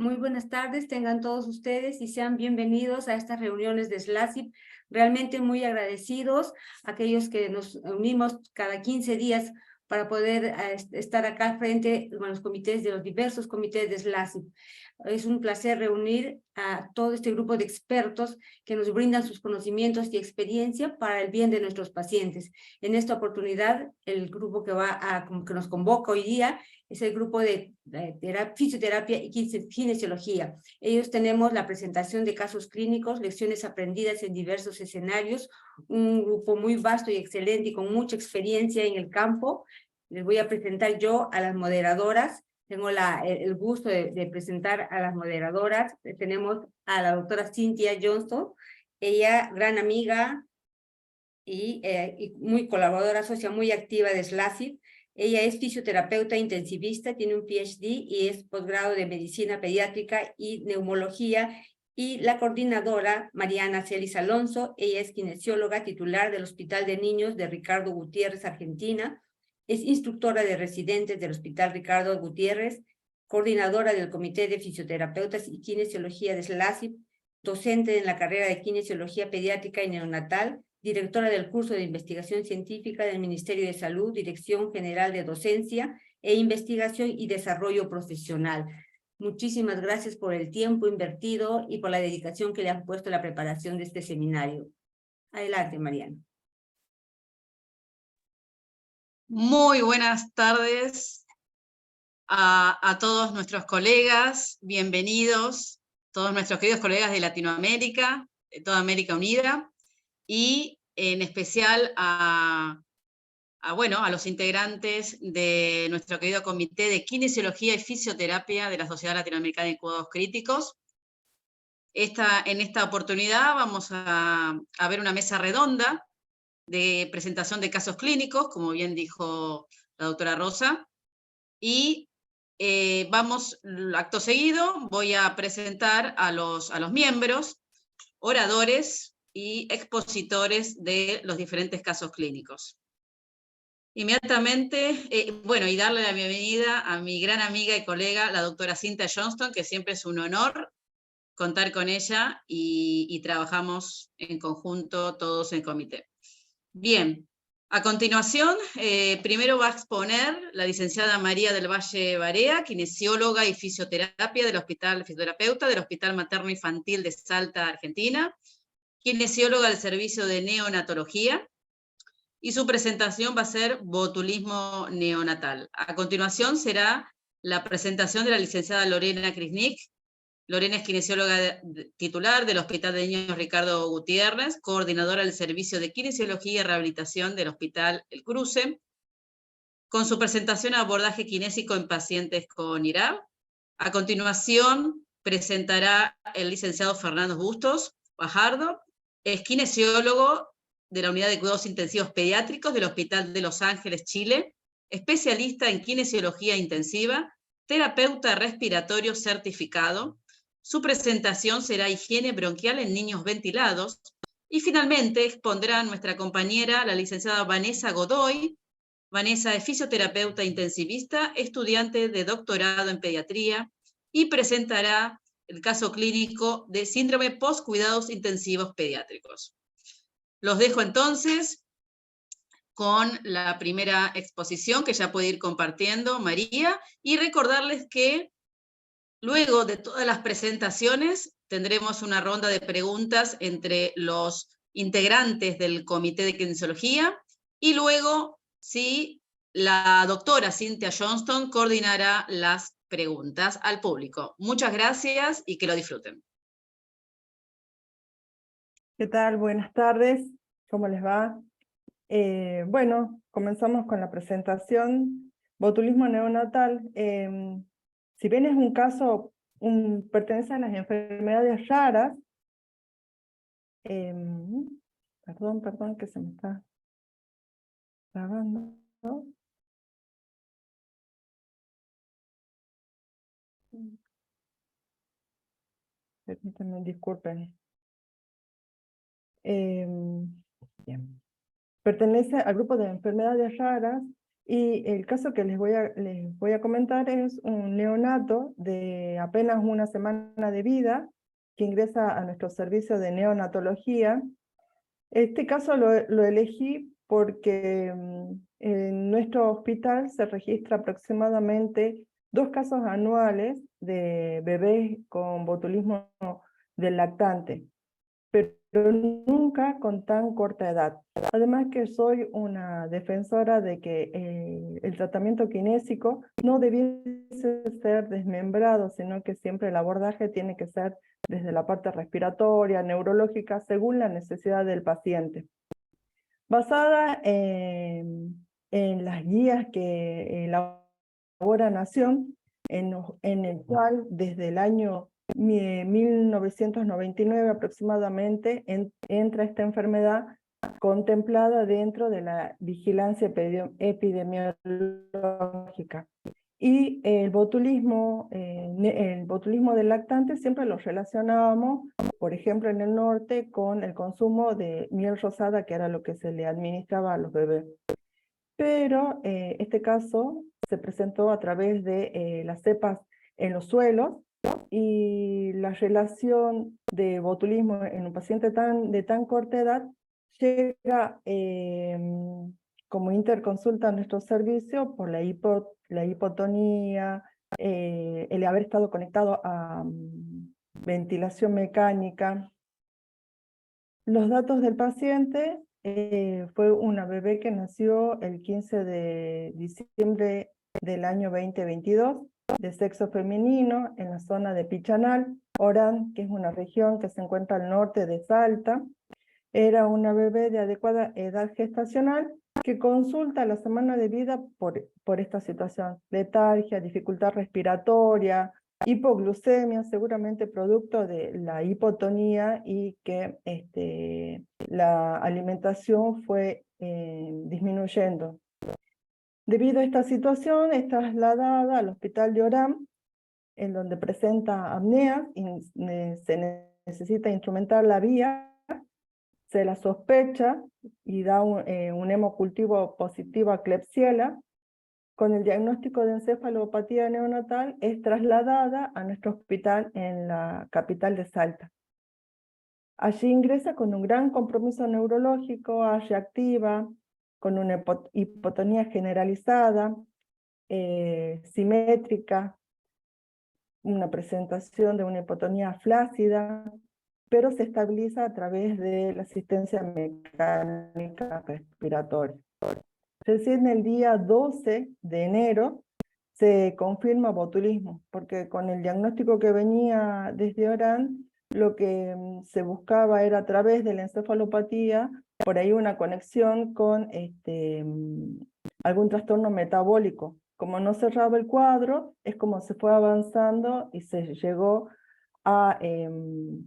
Muy buenas tardes, tengan todos ustedes y sean bienvenidos a estas reuniones de SLACIP. Realmente muy agradecidos a aquellos que nos unimos cada 15 días para poder estar acá frente a los comités de los diversos comités de SLACIP. Es un placer reunir a todo este grupo de expertos que nos brindan sus conocimientos y experiencia para el bien de nuestros pacientes. En esta oportunidad, el grupo que nos convoca hoy día es el grupo de fisioterapia y kinesiología. Ellos tenemos la presentación de casos clínicos, lecciones aprendidas en diversos escenarios, un grupo muy vasto y excelente y con mucha experiencia en el campo. Les voy a presentar yo a las moderadoras. Tengo el gusto de presentar a las moderadoras. Tenemos a la doctora Cynthia Johnston, ella gran amiga y muy colaboradora socia muy activa de SLACIP. Ella es fisioterapeuta intensivista, tiene un PhD y es posgrado de medicina pediátrica y neumología. Y la coordinadora, Mariana Celis Alonso, ella es kinesióloga titular del Hospital de Niños de Ricardo Gutiérrez, Argentina. Es instructora de residentes del Hospital Ricardo Gutiérrez, coordinadora del Comité de Fisioterapeutas y Kinesiología de SLACIP, docente en la carrera de Kinesiología Pediátrica y Neonatal, directora del curso de investigación científica del Ministerio de Salud, Dirección General de Docencia e Investigación y Desarrollo Profesional. Muchísimas gracias por el tiempo invertido y por la dedicación que le han puesto a la preparación de este seminario. Adelante, Mariana. Muy buenas tardes a todos nuestros colegas, bienvenidos, todos nuestros queridos colegas de Latinoamérica, de toda América Unida, y en especial a los integrantes de nuestro querido Comité de Kinesiología y Fisioterapia de la Sociedad Latinoamericana de Cuidados Críticos. En esta oportunidad vamos a ver una mesa redonda de presentación de casos clínicos, como bien dijo la doctora Rosa, y acto seguido, voy a presentar a los miembros, oradores y expositores de los diferentes casos clínicos. Inmediatamente, y darle la bienvenida a mi gran amiga y colega, la doctora Cynthia Johnston, que siempre es un honor contar con ella y trabajamos en conjunto todos en comité. Bien, a continuación, primero va a exponer la licenciada María del Valle Barea, kinesióloga y fisioterapia fisioterapeuta del Hospital Materno Infantil de Salta, Argentina, kinesióloga del servicio de neonatología, y su presentación va a ser botulismo neonatal. A continuación será la presentación de la licenciada Lorena Krisnik. Lorena es kinesióloga titular del Hospital de Niños Ricardo Gutiérrez, coordinadora del Servicio de Kinesiología y Rehabilitación del Hospital El Cruce, con su presentación a abordaje kinésico en pacientes con IRAP. A continuación presentará el licenciado Fernando Bustos Fajardo, es kinesiólogo de la Unidad de Cuidados Intensivos Pediátricos del Hospital de Los Ángeles, Chile, especialista en kinesiología intensiva, terapeuta respiratorio certificado. Su presentación será higiene bronquial en niños ventilados. Y finalmente expondrá nuestra compañera, la licenciada Vanessa Godoy. Vanessa es fisioterapeuta intensivista, estudiante de doctorado en pediatría, y presentará el caso clínico de síndrome post-cuidados intensivos pediátricos. Los dejo entonces con la primera exposición que ya puede ir compartiendo María, y recordarles que luego de todas las presentaciones tendremos una ronda de preguntas entre los integrantes del Comité de Kinesiología, y luego, sí, la doctora Cynthia Johnston coordinará las preguntas al público. Muchas gracias y que lo disfruten. ¿Qué tal? Buenas tardes, ¿cómo les va? Comenzamos con la presentación. Botulismo neonatal, si bien es un caso, pertenece a las enfermedades raras, perdón que se me está grabando, ¿no? Permítanme, disculpen. Bien. Pertenece al grupo de enfermedades raras Y el caso que les voy a comentar es un neonato de apenas una semana de vida que ingresa a nuestro servicio de neonatología. Este caso lo elegí porque en nuestro hospital se registra aproximadamente 2 casos anuales de bebés con botulismo del lactante, pero nunca con tan corta edad. Además que soy una defensora de que el tratamiento kinésico no debiese ser desmembrado, sino que siempre el abordaje tiene que ser desde la parte respiratoria, neurológica, según la necesidad del paciente. Basada en las guías que elabora Nación, en el cual desde el año 1999 aproximadamente entra esta enfermedad contemplada dentro de la vigilancia epidemiológica. Y el botulismo del lactante siempre lo relacionábamos, por ejemplo, en el norte, con el consumo de miel rosada, que era lo que se le administraba a los bebés. Pero este caso se presentó a través de las cepas en los suelos, y la relación de botulismo en un paciente de tan corta edad llega como interconsulta a nuestro servicio por la hipotonía, el haber estado conectado a ventilación mecánica. Los datos del paciente: fue una bebé que nació el 15 de diciembre del año 2022, de sexo femenino, en la zona de Pichanal, Orán, que es una región que se encuentra al norte de Salta. Era una bebé de adecuada edad gestacional que consulta a la semana de vida por esta situación: letargia, dificultad respiratoria, hipoglucemia, seguramente producto de la hipotonía, y que la alimentación fue disminuyendo. Debido a esta situación, es trasladada al hospital de Orán, en donde presenta apnea y se necesita instrumentar la vía. Se la sospecha y da un hemocultivo positivo a Klebsiella. Con el diagnóstico de encefalopatía neonatal es trasladada a nuestro hospital en la capital de Salta. Allí ingresa con un gran compromiso neurológico, reactiva, con una hipotonía generalizada, simétrica, una presentación de una hipotonía flácida, pero se estabiliza a través de la asistencia mecánica respiratoria. Recién el día 12 de enero se confirma botulismo, porque con el diagnóstico que venía desde Orán, lo que se buscaba era, a través de la encefalopatía, por ahí una conexión con algún trastorno metabólico. Como no cerraba el cuadro, es como se fue avanzando y se llegó a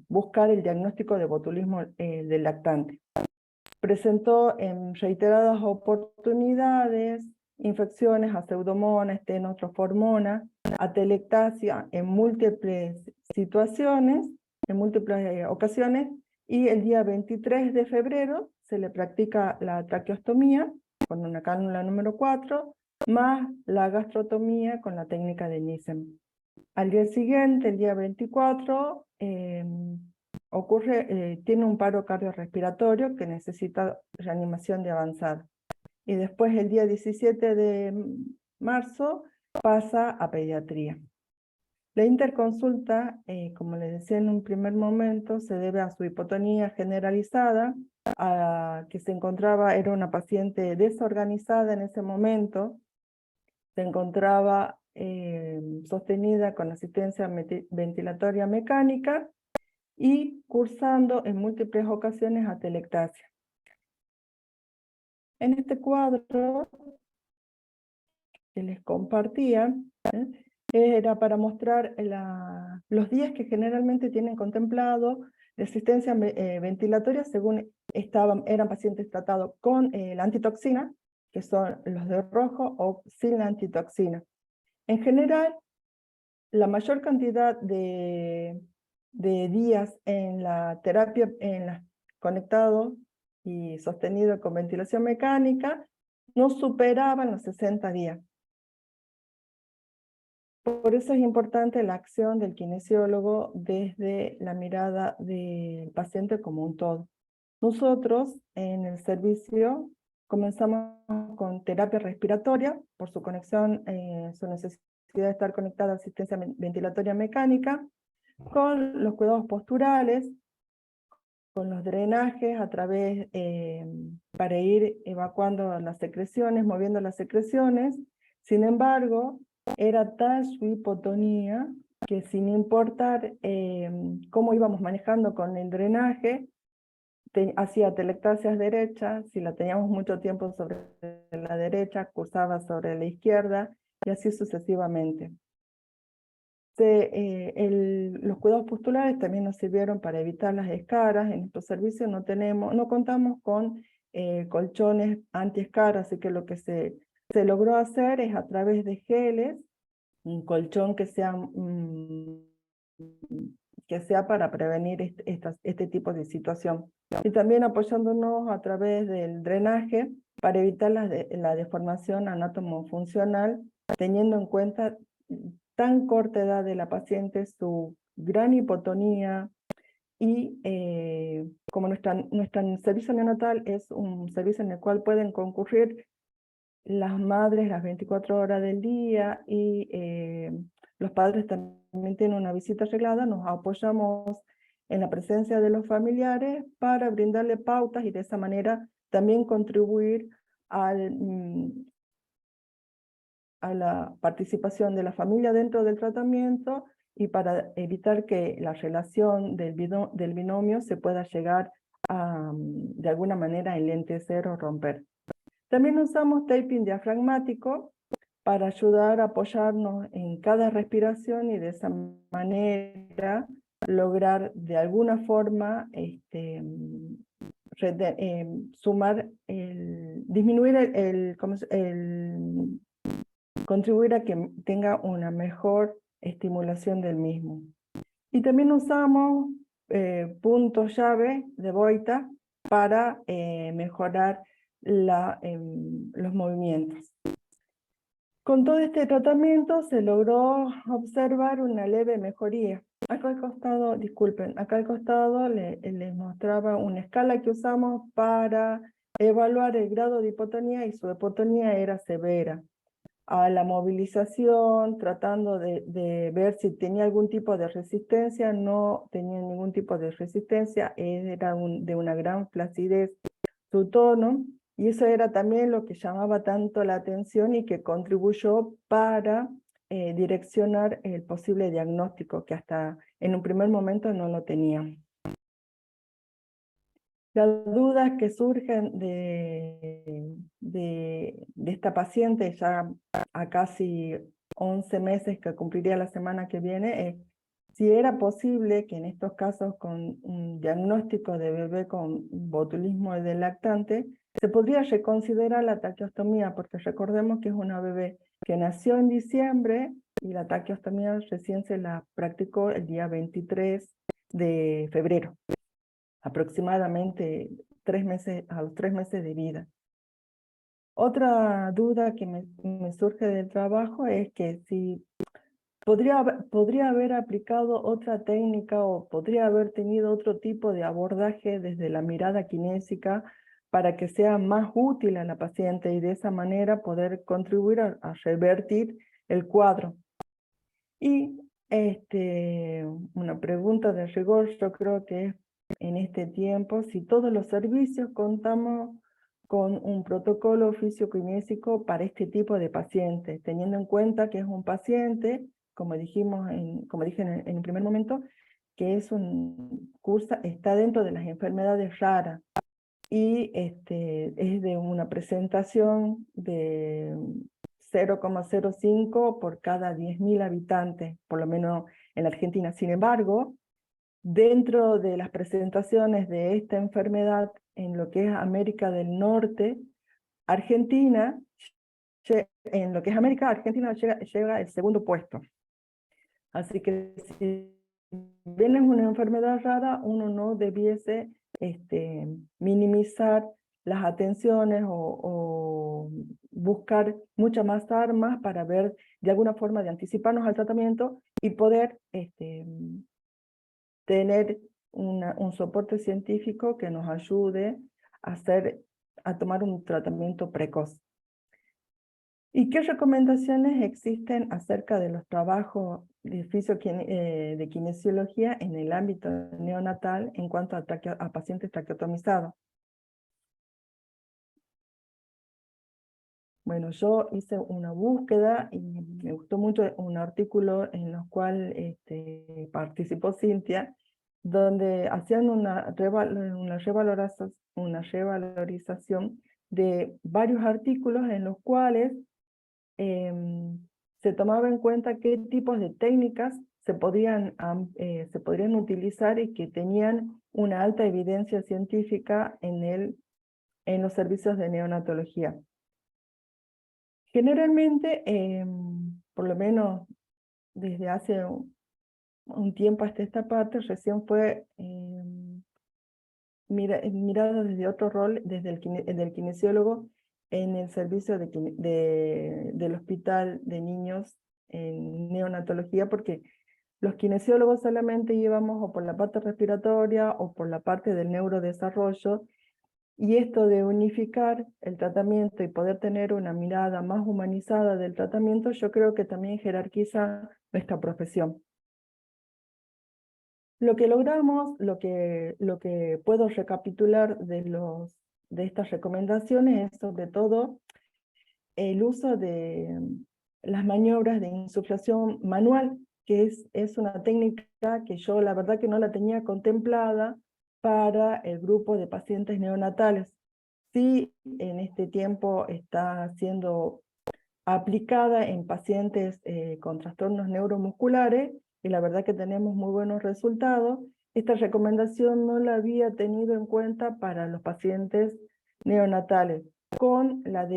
buscar el diagnóstico de botulismo del lactante. Presentó en reiteradas oportunidades infecciones a Pseudomonas, Stenotrophormonas, atelectasia en múltiples situaciones, en múltiples ocasiones, y el día 23 de febrero se le practica la traqueostomía con una cánula número 4, más la gastrotomía con la técnica de Nissen. Al día siguiente, el día 24, tiene un paro cardiorrespiratorio que necesita reanimación de avanzada. Y después, el día 17 de marzo, pasa a pediatría. La interconsulta, como les decía en un primer momento, se debe a su hipotonía generalizada, que se encontraba, era una paciente desorganizada en ese momento, se encontraba sostenida con asistencia ventilatoria mecánica y cursando en múltiples ocasiones atelectasia. En este cuadro que les compartía, era para mostrar los días que generalmente tienen contemplado de asistencia ventilatoria según eran pacientes tratados con la antitoxina, que son los de rojo, o sin la antitoxina. En general, la mayor cantidad de días en la terapia conectado y sostenido con ventilación mecánica no superaban los 60 días. Por eso es importante la acción del kinesiólogo desde la mirada del paciente como un todo. Nosotros en el servicio comenzamos con terapia respiratoria por su conexión, su necesidad de estar conectada a asistencia ventilatoria mecánica, con los cuidados posturales, con los drenajes a través, para ir evacuando las secreciones, moviendo las secreciones. Sin embargo, era tal su hipotonía que sin importar cómo íbamos manejando con el drenaje, hacía telectasias derechas, si la teníamos mucho tiempo sobre la derecha, cursaba sobre la izquierda, y así sucesivamente. Los cuidados posturales también nos sirvieron para evitar las escaras. En nuestro servicio no contamos con colchones anti-escaras, así que lo que se logró hacer es a través de geles, un colchón que sea para prevenir este tipo de situación. Y también apoyándonos a través del drenaje para evitar la deformación anátomo-funcional, teniendo en cuenta tan corta edad de la paciente, su gran hipotonía, y como nuestro servicio neonatal es un servicio en el cual pueden concurrir las madres las 24 horas del día y los padres también tienen una visita arreglada, nos apoyamos en la presencia de los familiares para brindarle pautas y de esa manera también contribuir a la participación de la familia dentro del tratamiento y para evitar que la relación del binomio se pueda llegar a, de alguna manera, enlentecer o romper. También usamos taping diafragmático para ayudar a apoyarnos en cada respiración y de esa manera lograr de alguna forma disminuir contribuir a que tenga una mejor estimulación del mismo. Y también usamos puntos llave de Boita para mejorar los movimientos. Con todo este tratamiento se logró observar una leve mejoría. Acá al costado, disculpen, acá al costado les mostraba una escala que usamos para evaluar el grado de hipotonía, y su hipotonía era severa. A la movilización, tratando de ver si tenía algún tipo de resistencia, no tenía ningún tipo de resistencia, era de una gran flacidez su tono, y eso era también lo que llamaba tanto la atención y que contribuyó para direccionar el posible diagnóstico, que hasta en un primer momento no lo teníamos. Las dudas que surgen de esta paciente, ya a casi 11 meses que cumpliría la semana que viene, es si era posible que en estos casos con un diagnóstico de bebé con botulismo del lactante, se podría reconsiderar la traqueostomía, porque recordemos que es una bebé que nació en diciembre y la traqueostomía recién se la practicó el día 23 de febrero. Aproximadamente a los 3 meses de vida. Otra duda que me surge del trabajo es que si podría haber aplicado otra técnica o podría haber tenido otro tipo de abordaje desde la mirada kinésica para que sea más útil a la paciente y de esa manera poder contribuir a revertir el cuadro. Y una pregunta de rigor, yo creo que es en este tiempo, si todos los servicios contamos con un protocolo oficio-kinésico para este tipo de pacientes, teniendo en cuenta que es un paciente, como dije en el primer momento, que está dentro de las enfermedades raras y es de una presentación de 0,05 por cada 10.000 habitantes, por lo menos en Argentina. Sin embargo, dentro de las presentaciones de esta enfermedad en lo que es América del Norte, Argentina llega el segundo puesto. Así que si bien es una enfermedad rara, uno no debiese minimizar las atenciones o o buscar muchas más armas para ver de alguna forma de anticiparnos al tratamiento y poder tener un soporte científico que nos ayude a tomar un tratamiento precoz. ¿Y qué recomendaciones existen acerca de los trabajos de kinesiología en el ámbito neonatal en cuanto a pacientes traqueotomizados? Bueno, yo hice una búsqueda y me gustó mucho un artículo en el cual participó Cintia, donde hacían una revalorización de varios artículos en los cuales se tomaba en cuenta qué tipos de técnicas se podrían utilizar y que tenían una alta evidencia científica en los servicios de neonatología. Generalmente, por lo menos desde hace un tiempo hasta esta parte, recién fue mirado desde otro rol, desde el del kinesiólogo en el servicio del hospital de niños en neonatología, porque los kinesiólogos solamente íbamos o por la parte respiratoria o por la parte del neurodesarrollo, y esto de unificar el tratamiento y poder tener una mirada más humanizada del tratamiento, yo creo que también jerarquiza nuestra profesión. Lo que logramos, lo que puedo recapitular de estas recomendaciones es sobre todo el uso de las maniobras de insuflación manual, que es una técnica que yo la verdad que no la tenía contemplada para el grupo de pacientes neonatales. Sí, en este tiempo está siendo aplicada en pacientes con trastornos neuromusculares, y la verdad que tenemos muy buenos resultados. Esta recomendación no la había tenido en cuenta para los pacientes neonatales, con los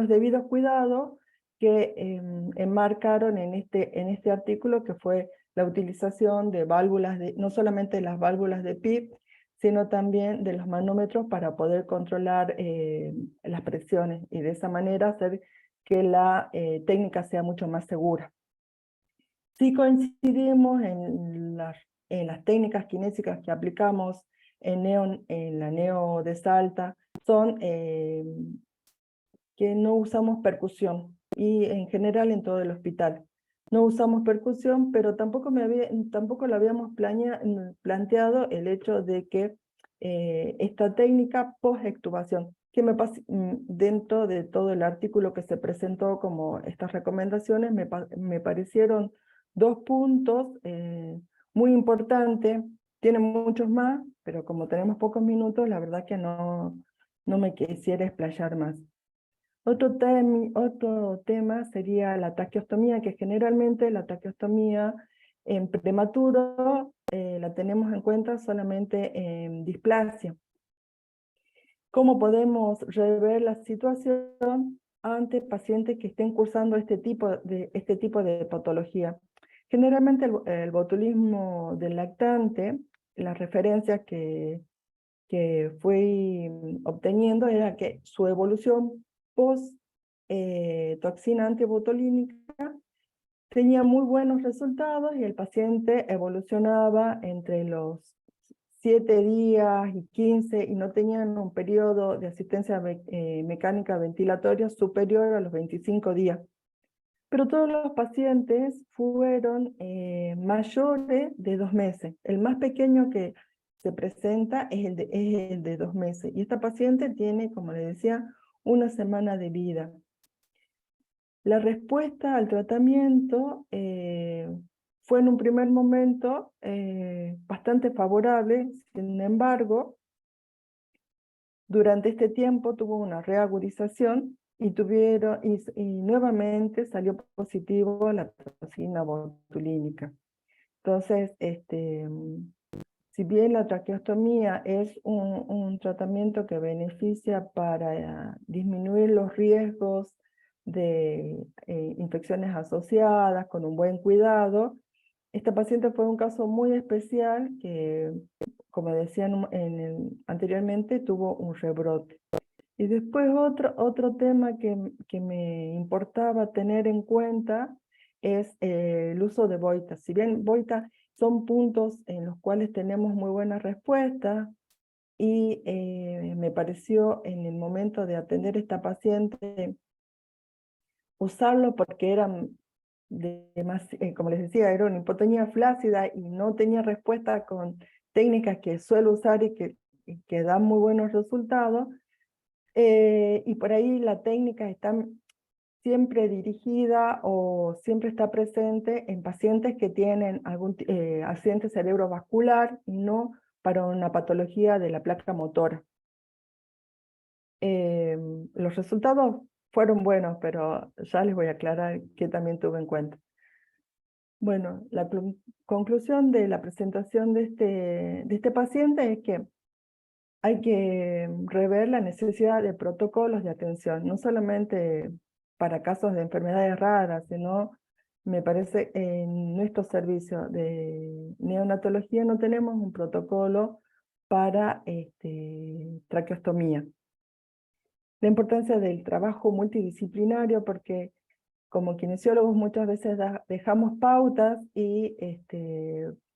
debidos cuidados que enmarcaron en este artículo, que fue la utilización de válvulas, no solamente las válvulas de PIP, sino también de los manómetros para poder controlar las presiones y de esa manera hacer que la técnica sea mucho más segura. Sí coincidimos en las técnicas kinésicas que aplicamos en la neo de Salta, son que no usamos percusión, y en general en todo el hospital. No usamos percusión, pero tampoco lo habíamos planteado el hecho de que esta técnica post-extubación, que dentro de todo el artículo que se presentó como estas recomendaciones, me parecieron 2 puntos muy importantes. Tienen muchos más, pero como tenemos pocos minutos, la verdad que no me quisiera explayar más. Otro tema sería la traqueostomía, que generalmente la traqueostomía en prematuro la tenemos en cuenta solamente en displasia. ¿Cómo podemos rever la situación ante pacientes que estén cursando este tipo de patología? Generalmente el botulismo del lactante, las referencias que fui obteniendo era que su evolución post toxina antibotulínica tenía muy buenos resultados, y el paciente evolucionaba entre los 7 días y 15, y no tenían un periodo de asistencia mecánica ventilatoria superior a los 25 días. Pero todos los pacientes fueron mayores de 2 meses. El más pequeño que se presenta es el de 2 meses. Y esta paciente tiene, como le decía, 1 semana de vida. La respuesta al tratamiento fue en un primer momento bastante favorable. Sin embargo, durante este tiempo tuvo una reagudización y nuevamente salió positivo la toxina botulínica. Entonces, si bien la traqueostomía es un tratamiento que beneficia para disminuir los riesgos de infecciones asociadas con un buen cuidado, esta paciente fue un caso muy especial que, como decía anteriormente, tuvo un rebrote. Y después otro tema que me importaba tener en cuenta es el uso de boitas. Si bien boitas son puntos en los cuales tenemos muy buenas respuestas, y me pareció en el momento de atender a esta paciente usarlo porque eran como les decía, era una hipotonía flácida y no tenía respuesta con técnicas que suelo usar y que dan muy buenos resultados. Y por ahí la técnica está siempre dirigida o siempre está presente en pacientes que tienen algún accidente cerebrovascular y no para una patología de la placa motora. Los resultados fueron buenos, pero ya les voy a aclarar qué también tuve en cuenta. Bueno, la conclusión de la presentación de este paciente es que hay que rever la necesidad de protocolos de atención, no solamente para casos de enfermedades raras, sino, me parece, en nuestro servicio de neonatología no tenemos un protocolo para traqueostomía. La importancia del trabajo multidisciplinario, porque como kinesiólogos muchas veces dejamos pautas y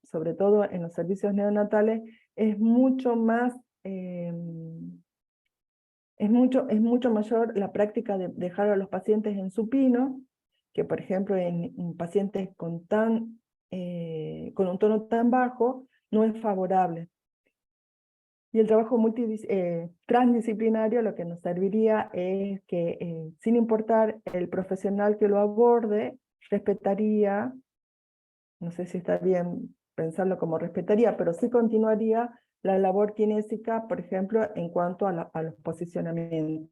sobre todo en los servicios neonatales es mucho más, es mucho mayor la práctica de dejar a los pacientes en supino, que por ejemplo en pacientes con un tono tan bajo no es favorable. Y el trabajo transdisciplinario lo que nos serviría es que, sin importar el profesional que lo aborde, respetaría, no sé si está bien pensarlo como respetaría, pero sí continuaría la labor kinésica, por ejemplo, en cuanto a los posicionamientos.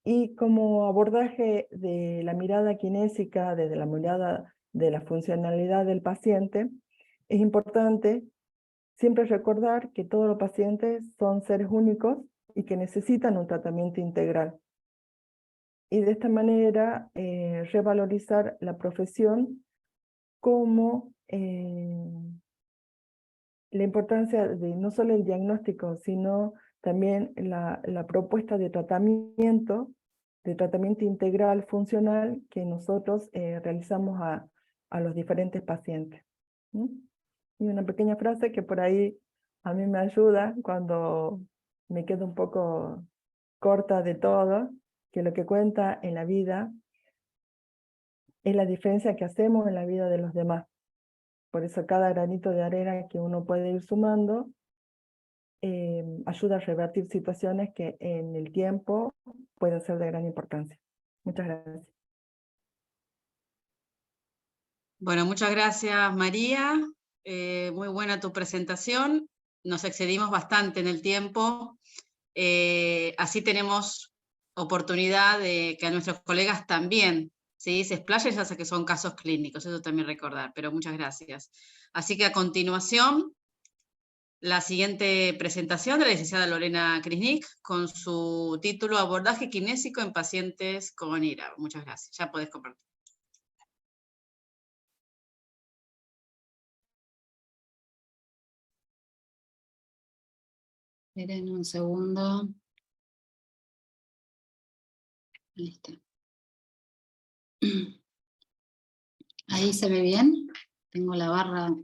Y como abordaje de la mirada kinésica, desde la mirada de la funcionalidad del paciente, es importante siempre recordar que todos los pacientes son seres únicos y que necesitan un tratamiento integral. Y de esta manera revalorizar la profesión como la importancia de no solo el diagnóstico, sino también la propuesta de tratamiento integral funcional que nosotros realizamos a los diferentes pacientes. ¿Mm? Y una pequeña frase que por ahí a mí me ayuda cuando me quedo un poco corta de todo, que lo que cuenta en la vida es la diferencia que hacemos en la vida de los demás. Por eso cada granito de arena que uno puede ir sumando ayuda a revertir situaciones que en el tiempo pueden ser de gran importancia. Muchas gracias. Bueno, muchas gracias, María. Muy buena tu presentación. Nos excedimos bastante en el tiempo. Así tenemos oportunidad de que a nuestros colegas también, ¿sí?, se explayen, ya sé que son casos clínicos, eso también recordar, pero muchas gracias. Así que a continuación, la siguiente presentación de la licenciada Lorena Krisnik con su título Abordaje kinésico en pacientes con IRA. Muchas gracias. Ya podés compartir. Esperen un segundo. Listo. ¿Ahí se ve bien? Tengo la barra.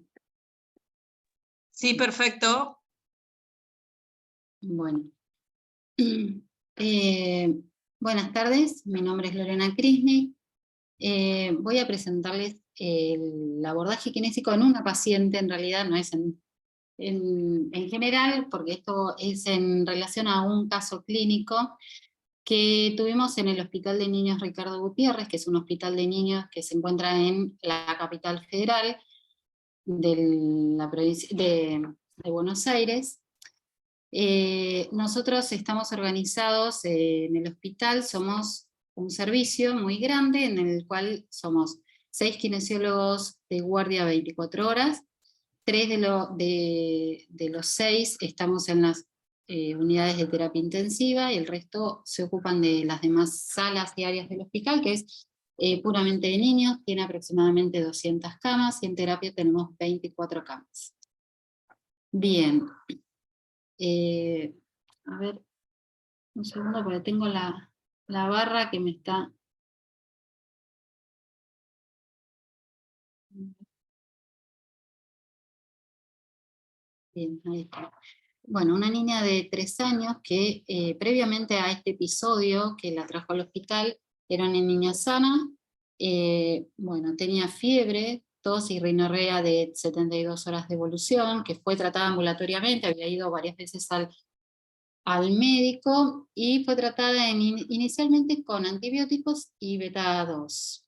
Sí, perfecto. Bueno. Buenas tardes, mi nombre es Lorena Krisnik. Voy a presentarles el abordaje kinésico en una paciente, en realidad no es en general, porque esto es en relación a un caso clínico que tuvimos en el Hospital de Niños Ricardo Gutiérrez, que es un hospital de niños que se encuentra en la capital federal de la provincia de Buenos Aires. Nosotros estamos organizados en el hospital, somos un servicio muy grande en el cual somos 6 kinesiólogos de guardia 24 horas, 3 de los 6 estamos en las unidades de terapia intensiva y el resto se ocupan de las demás salas y áreas del hospital, que es puramente de niños, tiene aproximadamente 200 camas y en terapia tenemos 24 camas. Bien. A ver, Un segundo porque tengo la barra que me está... Bien, ahí está. Bueno, una niña de 3 años que previamente a este episodio que la trajo al hospital, era una niña sana, bueno, tenía fiebre, tos y rinorrea de 72 horas de evolución, que fue tratada ambulatoriamente, había ido varias veces al médico, y fue tratada inicialmente con antibióticos y beta-2.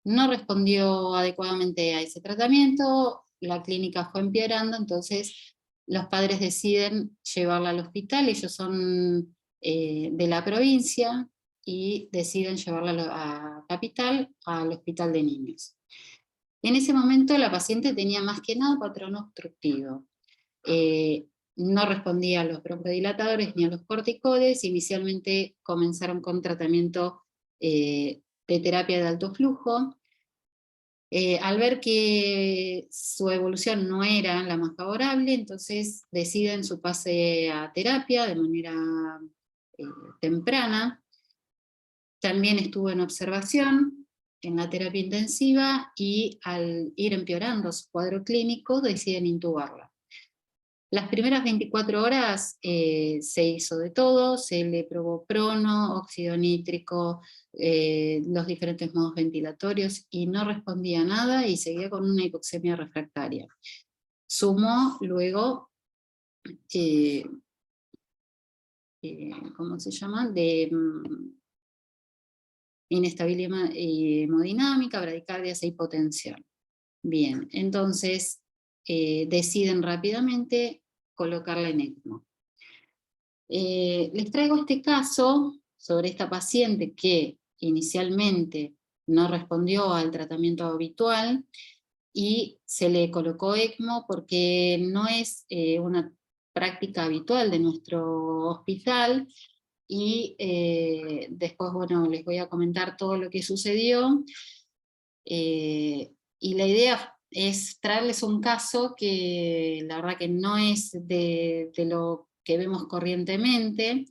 No respondió adecuadamente a ese tratamiento, la clínica fue empeorando, entonces los padres deciden llevarla al hospital. Ellos son de la provincia y deciden llevarla a Capital, al hospital de niños. En ese momento la paciente tenía más que nada patrón obstructivo. No respondía a los broncodilatadores ni a los corticoides. Inicialmente comenzaron con tratamiento de terapia de alto flujo. Al ver que su evolución no era la más favorable, entonces deciden su pase a terapia de manera temprana. También estuvo en observación en la terapia intensiva, y al ir empeorando su cuadro clínico deciden intubarla. Las primeras 24 horas se hizo de todo, se le probó prono, óxido nítrico, los diferentes modos ventilatorios, y no respondía a nada y seguía con una hipoxemia refractaria. Sumó luego, ¿cómo se llama?, de inestabilidad hemodinámica, bradicardias e hipotensión. Bien, entonces deciden rápidamente colocarla en ECMO. Les traigo este caso sobre esta paciente que inicialmente no respondió al tratamiento habitual y se le colocó ECMO porque no es una práctica habitual de nuestro hospital, y después, bueno, les voy a comentar todo lo que sucedió. Y la idea es traerles un caso que la verdad que no es de lo que vemos corrientemente,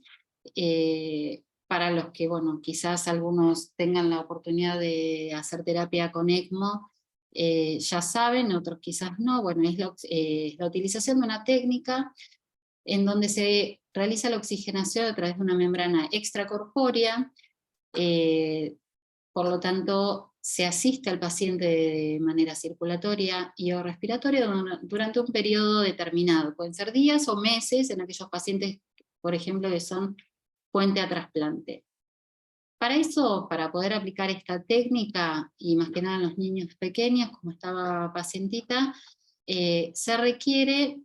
para los que, bueno, quizás algunos tengan la oportunidad de hacer terapia con ECMO, ya saben, otros quizás no. Bueno, es la utilización de una técnica en donde se realiza la oxigenación a través de una membrana extracorpórea. Por lo tanto, se asiste al paciente de manera circulatoria y o respiratoria durante un periodo determinado. Pueden ser días o meses en aquellos pacientes, por ejemplo, que son puente a trasplante. Para eso, para poder aplicar esta técnica, y más que nada en los niños pequeños, como esta pacientita, se requiere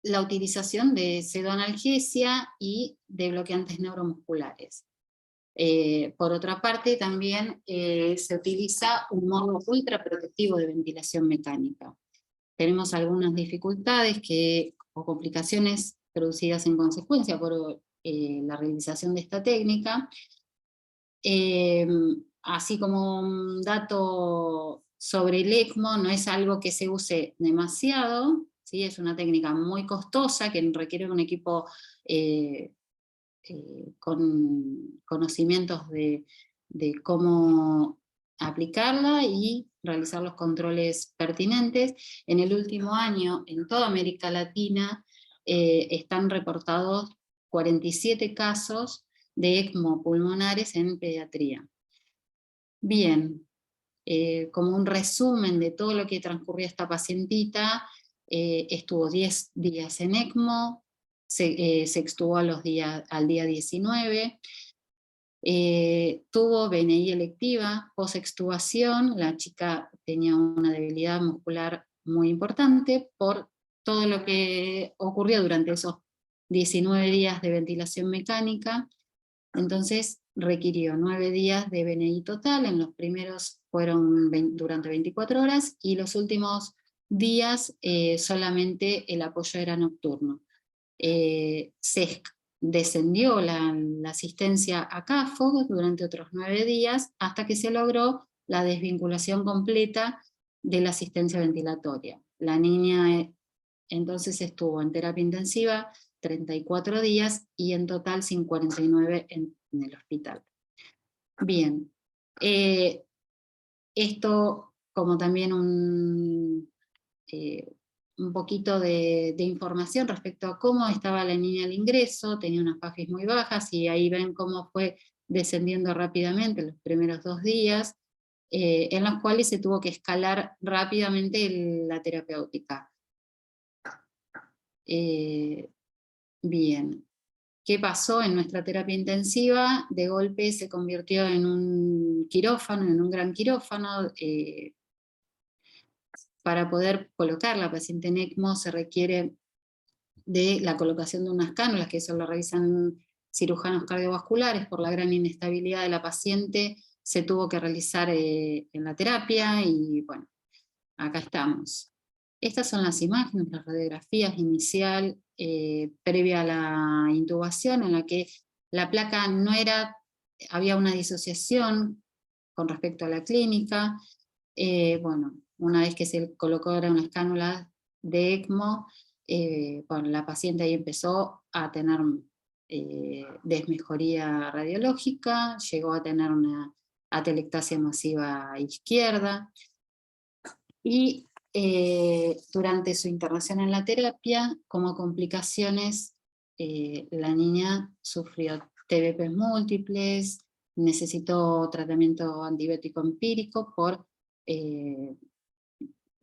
la utilización de pseudoanalgesia y de bloqueantes neuromusculares. Por otra parte, también se utiliza un modo ultraprotectivo de ventilación mecánica. Tenemos algunas dificultades o complicaciones producidas en consecuencia por la realización de esta técnica. Así como un dato sobre el ECMO, no es algo que se use demasiado, ¿sí? Es una técnica muy costosa que requiere un equipo con conocimientos de cómo aplicarla y realizar los controles pertinentes. En el último año, en toda América Latina, están reportados 47 casos de ECMO pulmonares en pediatría. Bien, como un resumen de todo lo que transcurrió esta pacientita, estuvo 10 días en ECMO, se extubó al día 19, tuvo BNI electiva, post-extubación. La chica tenía una debilidad muscular muy importante por todo lo que ocurrió durante esos 19 días de ventilación mecánica. Entonces requirió 9 días de BNI total. En los primeros fueron durante 24 horas, y los últimos días solamente el apoyo era nocturno. Se descendió la asistencia a CAFO durante otros 9 días, hasta que se logró la desvinculación completa de la asistencia ventilatoria. La niña entonces estuvo en terapia intensiva 34 días y en total 49 en el hospital. Bien, esto como también un poquito de información respecto a cómo estaba la niña al ingreso. Tenía unas PAFIs muy bajas y ahí ven cómo fue descendiendo rápidamente los primeros 2 días, en los cuales se tuvo que escalar rápidamente la terapéutica. Bien, ¿qué pasó en nuestra terapia intensiva? De golpe se convirtió en un quirófano, en un gran quirófano. Para poder colocar la paciente en ECMO se requiere de la colocación de unas cánulas, que eso lo realizan cirujanos cardiovasculares. Por la gran inestabilidad de la paciente se tuvo que realizar en la terapia, y bueno, acá estamos. Estas son las imágenes, las radiografías inicial, previa a la intubación, en la que la placa no era, había una disociación con respecto a la clínica. Bueno, una vez que se colocó ahora unas cánulas de ECMO, bueno, la paciente ahí empezó a tener desmejoría radiológica, llegó a tener una atelectasia masiva izquierda, y durante su internación en la terapia, como complicaciones, la niña sufrió TBP múltiples, necesitó tratamiento antibiótico empírico por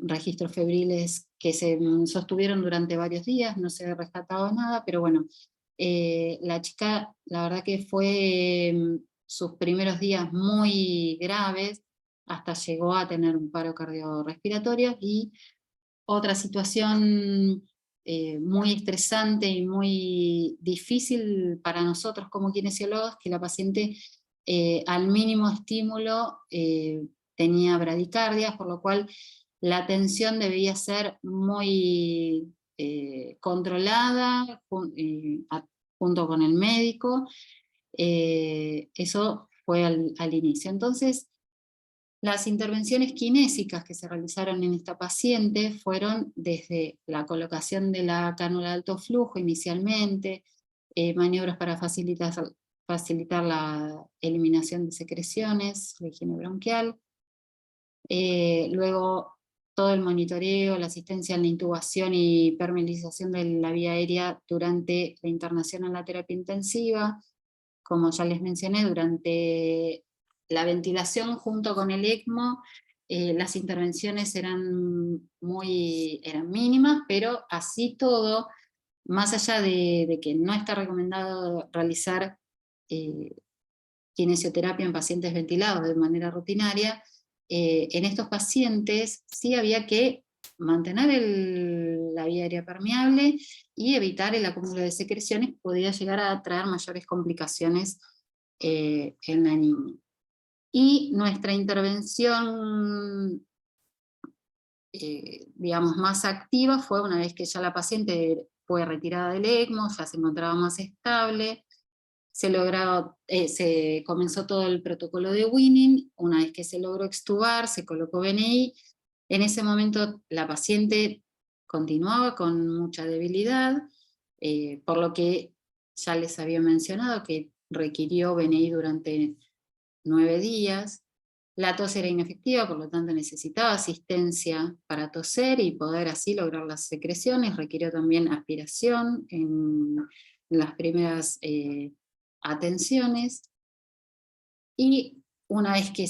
registros febriles que se sostuvieron durante varios días, no se rescataba nada, pero bueno, la chica, la verdad que fue sus primeros días muy graves, hasta llegó a tener un paro cardiorrespiratorio. Y otra situación muy estresante y muy difícil para nosotros como kinesiólogos, que la paciente al mínimo estímulo tenía bradicardias, por lo cual la atención debía ser muy controlada junto con el médico. Eso fue al inicio. Entonces, las intervenciones kinésicas que se realizaron en esta paciente fueron desde la colocación de la cánula de alto flujo inicialmente, maniobras para facilitar la eliminación de secreciones, la higiene bronquial, luego todo el monitoreo, la asistencia en la intubación y permeabilización de la vía aérea durante la internación en la terapia intensiva. Como ya les mencioné, durante la ventilación junto con el ECMO, las intervenciones eran mínimas, pero así todo, más allá de que no está recomendado realizar kinesioterapia en pacientes ventilados de manera rutinaria, en estos pacientes sí había que mantener la vía aérea permeable y evitar el acúmulo de secreciones, que podía llegar a traer mayores complicaciones en la niña. Y nuestra intervención, digamos, más activa fue una vez que ya la paciente fue retirada del ECMO, ya se encontraba más estable. Se comenzó todo el protocolo de weaning. Una vez que se logró extubar, se colocó BNI. En ese momento la paciente continuaba con mucha debilidad, por lo que ya les había mencionado que requirió BNI durante 9 días. La tos era inefectiva, por lo tanto necesitaba asistencia para toser y poder así lograr las secreciones. Requirió también aspiración en las primeras atenciones. Y una vez que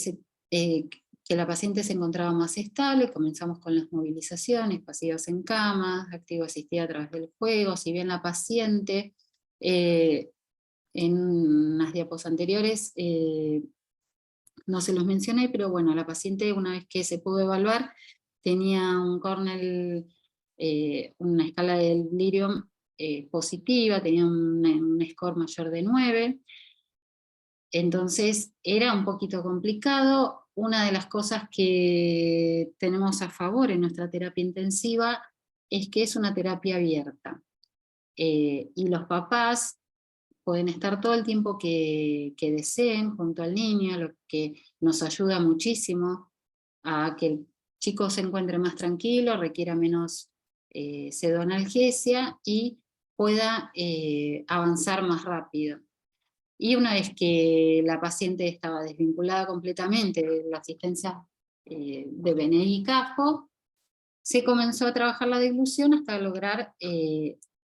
la paciente se encontraba más estable, comenzamos con las movilizaciones, pasivas en cama, activo asistida a través del juego. Si bien la paciente, en unas diapos anteriores, no se los mencioné, pero bueno, la paciente, una vez que se pudo evaluar, tenía un Cornell, una escala del delirium positiva, tenía un score mayor de 9. Entonces era un poquito complicado. Una de las cosas que tenemos a favor en nuestra terapia intensiva es que es una terapia abierta. Y los papás pueden estar todo el tiempo que deseen junto al niño, lo que nos ayuda muchísimo a que el chico se encuentre más tranquilo, requiera menos pseudoanalgesia, y pueda avanzar más rápido. Y una vez que la paciente estaba desvinculada completamente de la asistencia de BNI y CAFO, se comenzó a trabajar la deglución hasta lograr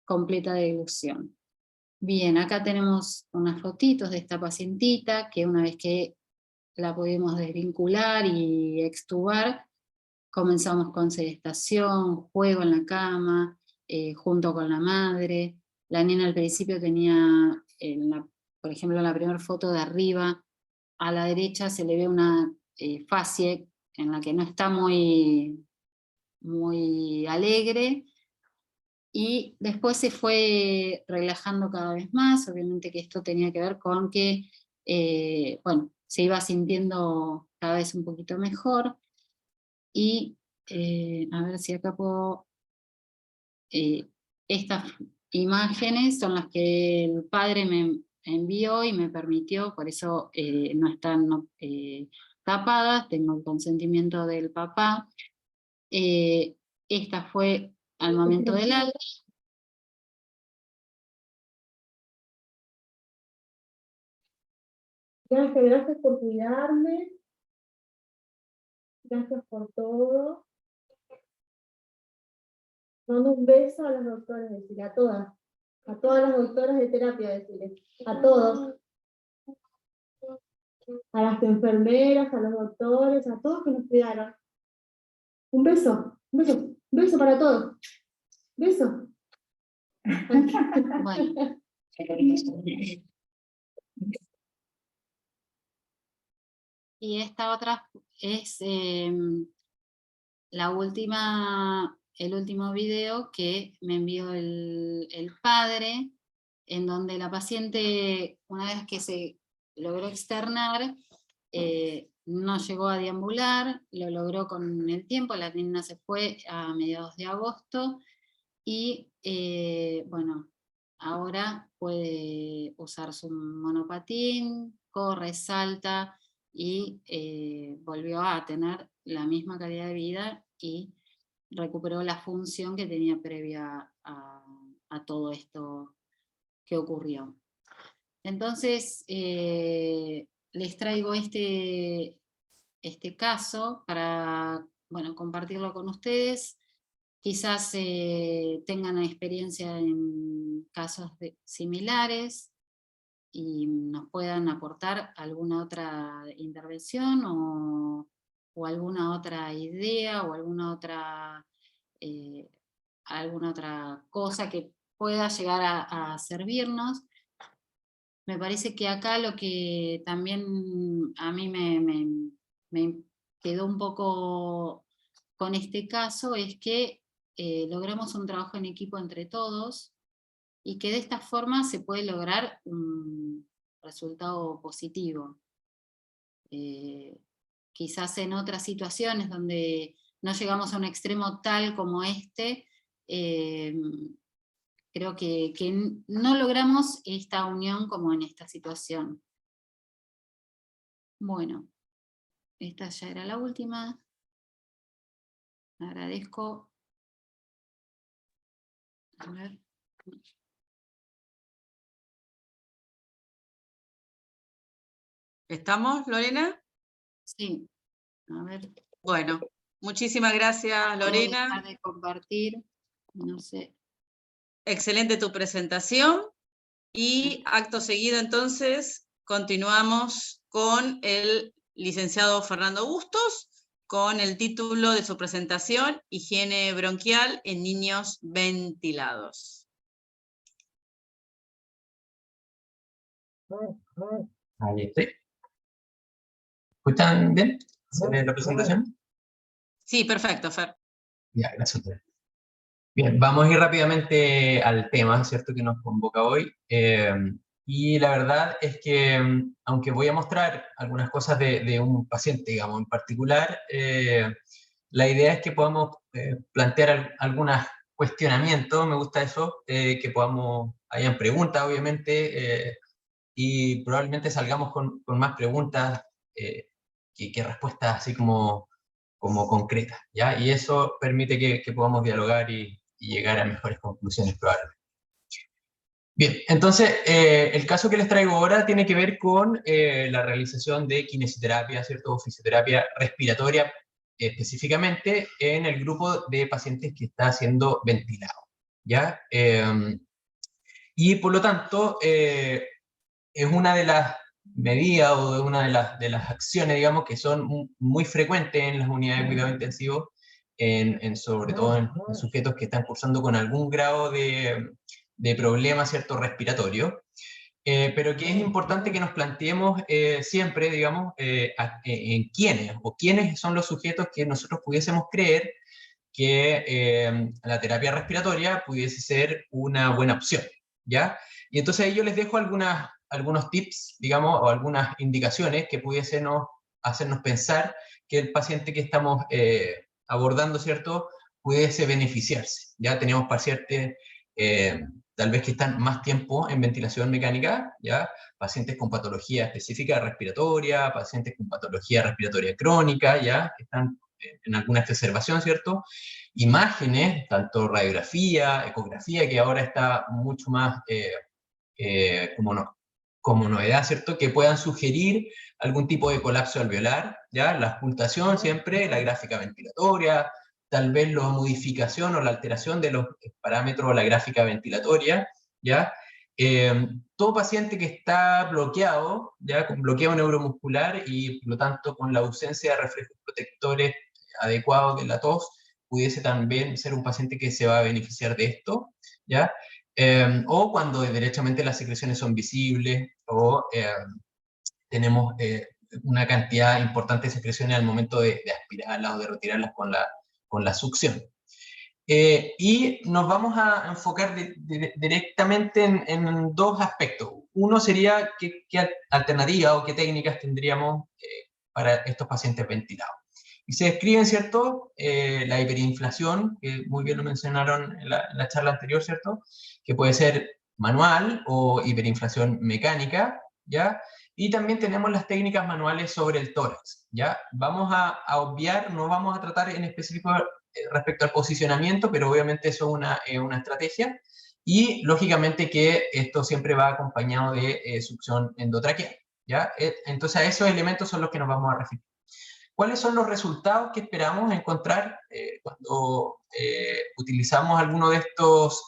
completa deglución. Bien, acá tenemos unas fotitos de esta pacientita, que una vez que la pudimos desvincular y extubar, comenzamos con sedestación, juego en la cama, junto con la madre. La nena al principio tenía, por ejemplo, en la primera foto de arriba, a la derecha se le ve una facie en la que no está muy alegre, y después se fue relajando cada vez más. Obviamente que esto tenía que ver con que, bueno, se iba sintiendo cada vez un poquito mejor, y a ver si acá puedo... estas imágenes son las que el padre me envió y me permitió, por eso no están tapadas, tengo el consentimiento del papá. Esta fue al momento del alta. Gracias por cuidarme. Gracias por todo. Mando un beso a las doctoras, decirle, a todas las doctoras de terapia, decirle, a todos. A las enfermeras, a los doctores, a todos que nos cuidaron. Un beso para todos. Beso. Bueno. Y esta otra es el último video que me envió el padre, en donde la paciente, una vez que se logró externar, no llegó a deambular, lo logró con el tiempo, la nena se fue a mediados de agosto, y bueno, ahora puede usar su monopatín, corre, salta, y volvió a tener la misma calidad de vida y recuperó la función que tenía previa a todo esto que ocurrió. Entonces, les traigo este caso para, bueno, compartirlo con ustedes. Quizás tengan experiencia en casos similares y nos puedan aportar alguna otra intervención o alguna otra idea o alguna otra cosa que pueda llegar a servirnos. Me parece que acá lo que también a mí me quedó un poco con este caso es que logramos un trabajo en equipo entre todos, y que de esta forma se puede lograr un resultado positivo. Quizás en otras situaciones donde no llegamos a un extremo tal como este, creo que no logramos esta unión como en esta situación. Bueno, esta ya era la última. Agradezco. A ver. ¿Estamos, Lorena? Sí, a ver. Bueno, muchísimas gracias, Lorena. Dejar de compartir, no sé. Excelente tu presentación, y acto seguido entonces continuamos con el licenciado Fernando Bustos, con el título de su presentación, Higiene bronquial en niños ventilados. Ahí estoy. ¿Escuchan bien la presentación? Sí, perfecto, Fer. Ya, gracias. Bien, vamos a ir rápidamente al tema, ¿cierto?, que nos convoca hoy. Y la verdad es que, aunque voy a mostrar algunas cosas de un paciente, digamos, en particular, la idea es que podamos plantear algunos cuestionamientos, me gusta eso, que hayan preguntas, obviamente, y probablemente salgamos con más preguntas que respuestas así como concretas, ¿ya? Y eso permite que podamos dialogar y llegar a mejores conclusiones probablemente. Bien, entonces el caso que les traigo ahora tiene que ver con la realización de kinesioterapia, ¿cierto? O fisioterapia respiratoria, específicamente en el grupo de pacientes que está siendo ventilado, ¿ya? Y por lo tanto, es una de las medidas o de una de las acciones, digamos, que son muy frecuentes en las unidades de cuidado intensivo, sobre todo en sujetos que están cursando con algún grado de problema, ¿cierto?, respiratorio, pero que es importante que nos planteemos siempre, digamos, en quiénes son los sujetos que nosotros pudiésemos creer que la terapia respiratoria pudiese ser una buena opción, ¿ya? Y entonces ahí yo les dejo algunos tips, digamos, o algunas indicaciones que pudiesen hacernos pensar que el paciente que estamos abordando, ¿cierto?, pudiese beneficiarse. Ya tenemos pacientes tal vez que están más tiempo en ventilación mecánica, ¿ya? Pacientes con patología específica respiratoria, pacientes con patología respiratoria crónica, ¿ya? Que están en alguna exacerbación, ¿cierto? Imágenes, tanto radiografía, ecografía, que ahora está mucho más como novedad, ¿cierto? Que puedan sugerir algún tipo de colapso alveolar, ¿ya? La auscultación siempre, la gráfica ventilatoria, tal vez la modificación o la alteración de los parámetros de la gráfica ventilatoria, ¿ya? Todo paciente que está bloqueado, ¿ya? Con bloqueo neuromuscular y por lo tanto con la ausencia de reflejos protectores adecuados de la tos, pudiese también ser un paciente que se va a beneficiar de esto, ¿ya? O cuando derechamente las secreciones son visibles, o tenemos una cantidad importante de secreciones al momento de aspirarlas o de retirarlas con la succión. Y nos vamos a enfocar directamente en dos aspectos. Uno sería qué alternativas o qué técnicas tendríamos para estos pacientes ventilados. Y se describen, ¿cierto? La hiperinflación, que muy bien lo mencionaron en la charla anterior, ¿cierto? Que puede ser manual o hiperinflación mecánica, ¿ya? Y también tenemos las técnicas manuales sobre el tórax, ¿ya? Vamos a obviar, no vamos a tratar en específico respecto al posicionamiento, pero obviamente eso es una estrategia, y lógicamente que esto siempre va acompañado de succión endotraqueal, ¿ya? Entonces a esos elementos son los que nos vamos a referir. ¿Cuáles son los resultados que esperamos encontrar cuando utilizamos alguno de estos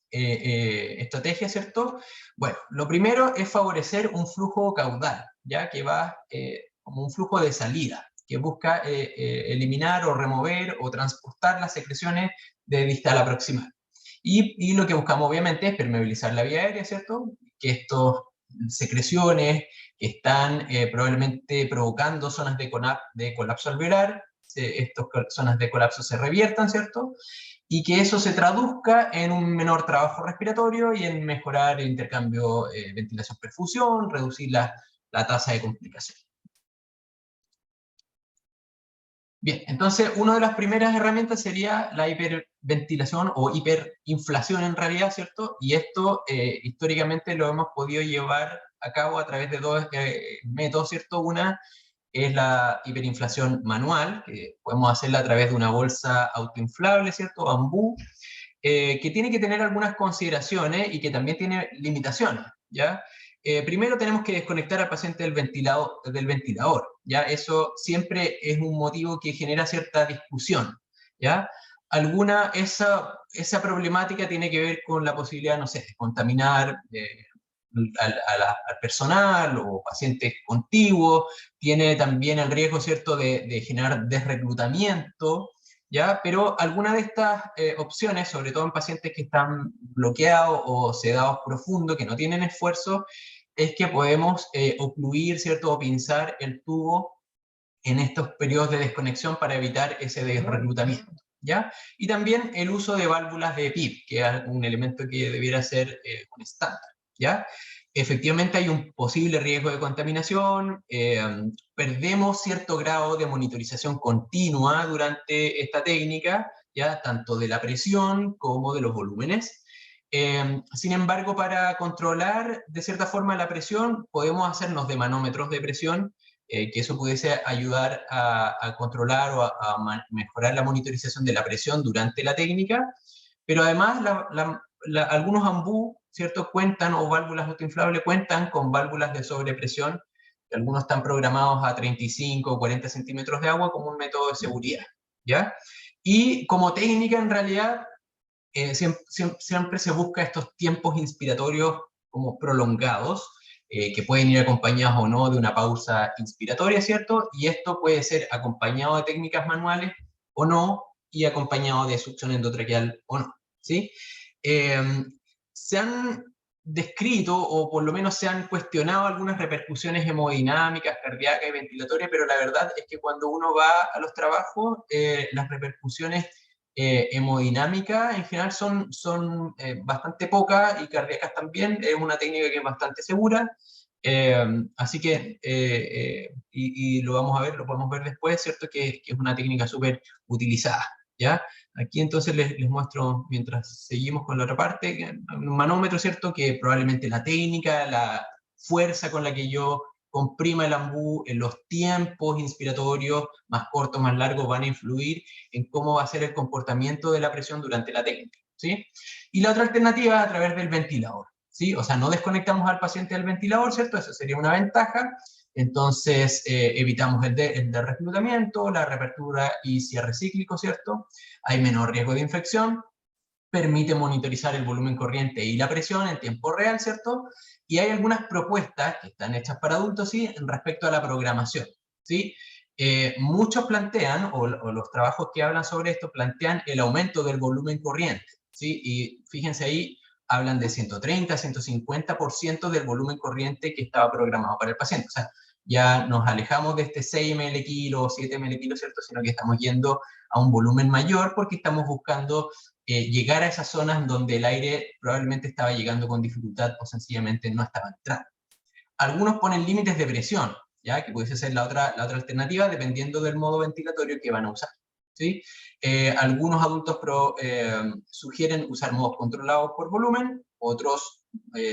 estrategias, ¿cierto? Bueno, lo primero es favorecer un flujo caudal, ¿ya? Que va como un flujo de salida, que busca eliminar o remover o transportar las secreciones de distal a proximal. Y lo que buscamos obviamente es permeabilizar la vía aérea, ¿cierto? Que estas secreciones que están probablemente provocando zonas de colapso alveolar, estas zonas de colapso se reviertan, ¿cierto? Y que eso se traduzca en un menor trabajo respiratorio y en mejorar el intercambio ventilación-perfusión, reducir la tasa de complicación. Bien, entonces una de las primeras herramientas sería la hiperventilación o hiperinflación en realidad, ¿cierto? Y esto históricamente lo hemos podido llevar a cabo a través de dos métodos, ¿cierto? Una es la hiperinflación manual, que podemos hacerla a través de una bolsa autoinflable, ¿cierto? Bambú, que tiene que tener algunas consideraciones y que también tiene limitaciones, ¿ya? Primero tenemos que desconectar al paciente del ventilador, ¿ya? Eso siempre es un motivo que genera cierta discusión, ¿ya? Esa problemática tiene que ver con la posibilidad, no sé, de contaminar al personal o pacientes contiguos, tiene también el riesgo, ¿cierto?, de generar desreclutamiento, ¿ya? Pero alguna de estas opciones, sobre todo en pacientes que están bloqueados o sedados profundos, que no tienen esfuerzo, es que podemos ocluir, ¿cierto?, o pinzar el tubo en estos periodos de desconexión para evitar ese desreclutamiento, ¿ya? Y también el uso de válvulas de PIP, que es un elemento que debiera ser un estándar, ¿ya? Efectivamente hay un posible riesgo de contaminación, perdemos cierto grado de monitorización continua durante esta técnica, ¿ya? Tanto de la presión como de los volúmenes. Sin embargo, para controlar de cierta forma la presión, podemos hacernos de manómetros de presión, que eso pudiese ayudar a controlar o a mejorar la monitorización de la presión durante la técnica, pero además algunos ambú, ¿cierto?, cuentan, o válvulas autoinflables cuentan con válvulas de sobrepresión, que algunos están programados a 35 o 40 centímetros de agua como un método de seguridad, ¿ya? Y como técnica, en realidad, siempre se busca estos tiempos inspiratorios como prolongados, que pueden ir acompañados o no de una pausa inspiratoria, ¿cierto? Y esto puede ser acompañado de técnicas manuales o no, y acompañado de succión endotraqueal o no, ¿sí? Se han descrito, o por lo menos se han cuestionado algunas repercusiones hemodinámicas, cardíacas y ventilatorias, pero la verdad es que cuando uno va a los trabajos, las repercusiones hemodinámicas en general son bastante pocas, y cardíacas también. Es una técnica que es bastante segura, así que, y lo vamos a ver, lo podemos ver después, ¿cierto? Que es una técnica súper utilizada, ¿ya? Aquí entonces les muestro, mientras seguimos con la otra parte, un manómetro, ¿cierto? Que probablemente la técnica, la fuerza con la que yo comprima el ambú, en los tiempos inspiratorios, más cortos, más largos, van a influir en cómo va a ser el comportamiento de la presión durante la técnica, ¿sí? Y la otra alternativa es a través del ventilador, ¿sí? O sea, no desconectamos al paciente del ventilador, ¿cierto? Eso sería una ventaja. Entonces, evitamos el reclutamiento, la reapertura y cierre cíclico, ¿cierto? Hay menor riesgo de infección, permite monitorizar el volumen corriente y la presión en tiempo real, ¿cierto? Y hay algunas propuestas que están hechas para adultos, ¿sí?, respecto a la programación, ¿sí? Muchos plantean, o los trabajos que hablan sobre esto, plantean el aumento del volumen corriente, ¿sí? Y fíjense ahí, hablan de 130, 150% del volumen corriente que estaba programado para el paciente. O sea, ya nos alejamos de este 6 ml kilo, 7 ml kilo, ¿cierto? Sino que estamos yendo a un volumen mayor, porque estamos buscando llegar a esas zonas donde el aire probablemente estaba llegando con dificultad o sencillamente no estaba entrando. Algunos ponen límites de presión, ¿ya? Que puede ser la otra alternativa, dependiendo del modo ventilatorio que van a usar, ¿sí? Algunos adultos sugieren usar modos controlados por volumen, otros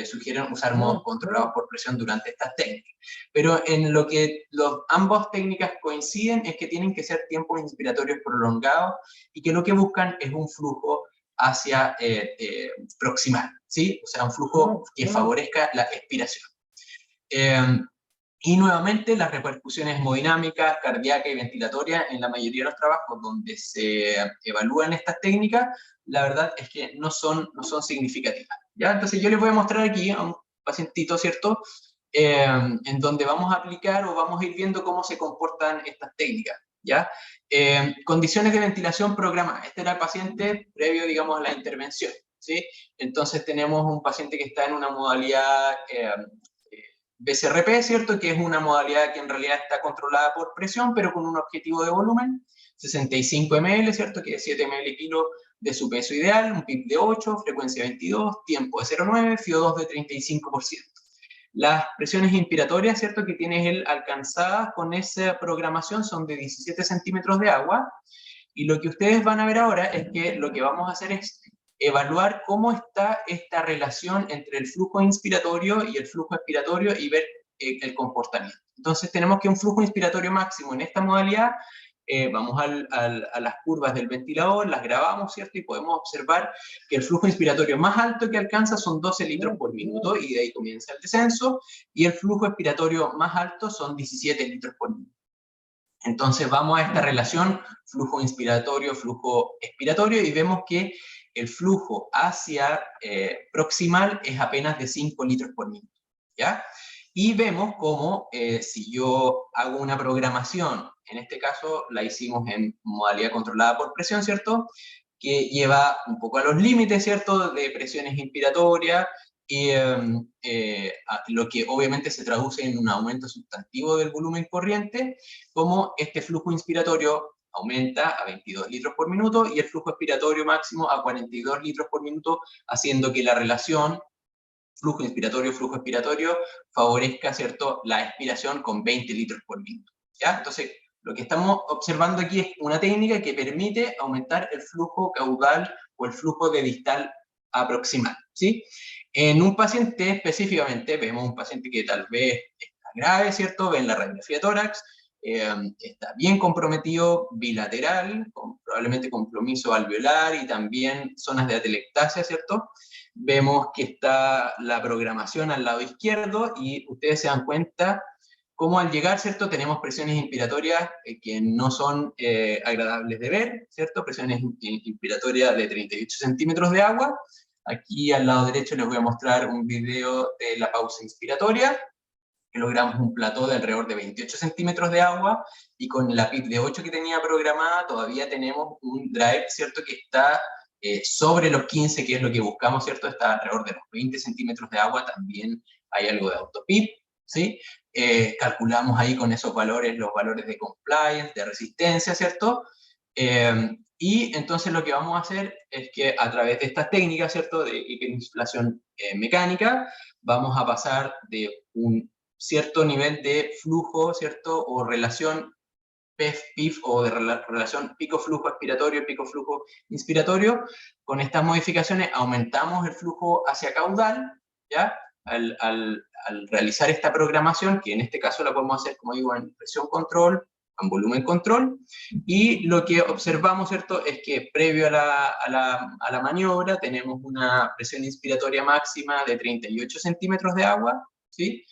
sugieren usar modos controlados por presión durante estas técnicas. Pero en lo que ambas técnicas coinciden es que tienen que ser tiempos inspiratorios prolongados, y que lo que buscan es un flujo hacia proximal, ¿sí? O sea, un flujo que favorezca la expiración. Y nuevamente, las repercusiones hemodinámicas, cardíacas y ventilatorias en la mayoría de los trabajos donde se evalúan estas técnicas, la verdad es que no son significativas, ¿ya? Entonces yo les voy a mostrar aquí a un pacientito, ¿cierto?, en donde vamos a aplicar, o vamos a ir viendo cómo se comportan estas técnicas, ¿ya? Condiciones de ventilación programadas. Este era el paciente previo, digamos, a la intervención, ¿sí? Entonces tenemos un paciente que está en una modalidad BCRP, ¿cierto?, que es una modalidad que en realidad está controlada por presión, pero con un objetivo de volumen, 65 ml, ¿cierto?, que es 7 ml kilo de su peso ideal, un PIB de 8, frecuencia 22, tiempo de 0,9, FIO2 de 35%. Las presiones inspiratorias, ¿cierto?, que tiene él alcanzadas con esa programación son de 17 centímetros de agua, y lo que ustedes van a ver ahora es que lo que vamos a hacer es evaluar cómo está esta relación entre el flujo inspiratorio y el flujo expiratorio, y ver el comportamiento. Entonces tenemos que un flujo inspiratorio máximo en esta modalidad, vamos a las curvas del ventilador, las grabamos, ¿cierto? Y podemos observar que el flujo inspiratorio más alto que alcanza son 12 litros por minuto, y de ahí comienza el descenso, y el flujo expiratorio más alto son 17 litros por minuto. Entonces vamos a esta relación flujo inspiratorio, flujo expiratorio, y vemos que el flujo hacia proximal es apenas de 5 litros por minuto, ¿ya? Y vemos cómo si yo hago una programación, en este caso la hicimos en modalidad controlada por presión, ¿cierto?, que lleva un poco a los límites, ¿cierto?, de presiones inspiratorias, y lo que obviamente se traduce en un aumento sustantivo del volumen corriente, como este flujo inspiratorio aumenta a 22 litros por minuto y el flujo expiratorio máximo a 42 litros por minuto, haciendo que la relación flujo inspiratorio-flujo expiratorio favorezca, ¿cierto?, la expiración con 20 litros por minuto, ¿ya? Entonces, lo que estamos observando aquí es una técnica que permite aumentar el flujo caudal o el flujo de distal a proximal, ¿sí? En un paciente específicamente, vemos un paciente que tal vez está grave, ¿cierto? Ven la radiografía tórax, está bien comprometido bilateral, probablemente compromiso alveolar y también zonas de atelectasia, ¿cierto? vemos que está la programación al lado izquierdo y ustedes se dan cuenta cómo al llegar, ¿cierto? Tenemos presiones inspiratorias que no son agradables de ver, ¿cierto? Presiones inspiratorias de 38 centímetros de agua. Aquí al lado derecho les voy a mostrar un video de la pausa inspiratoria, que logramos un plató de alrededor de 28 centímetros de agua, y con la PIP de 8 que tenía programada, todavía tenemos un drive, ¿cierto?, que está sobre los 15, que es lo que buscamos, ¿cierto? Está alrededor de los 20 centímetros de agua, también hay algo de autopip, ¿sí? Calculamos ahí con esos valores, los valores de compliance, de resistencia, ¿cierto? Y entonces lo que vamos a hacer es que a través de estas técnicas, ¿cierto?, de hiperinflación mecánica, vamos a pasar de un cierto nivel de flujo, ¿cierto?, o relación PEF-PIF, o de relación pico-flujo expiratorio, pico-flujo inspiratorio. Con estas modificaciones aumentamos el flujo hacia caudal, ¿ya? Al realizar esta programación, que en este caso la podemos hacer, como digo, en presión control, en volumen control, y lo que observamos, ¿cierto?, es que previo a la maniobra tenemos una presión inspiratoria máxima de 38 centímetros de agua, ¿sí?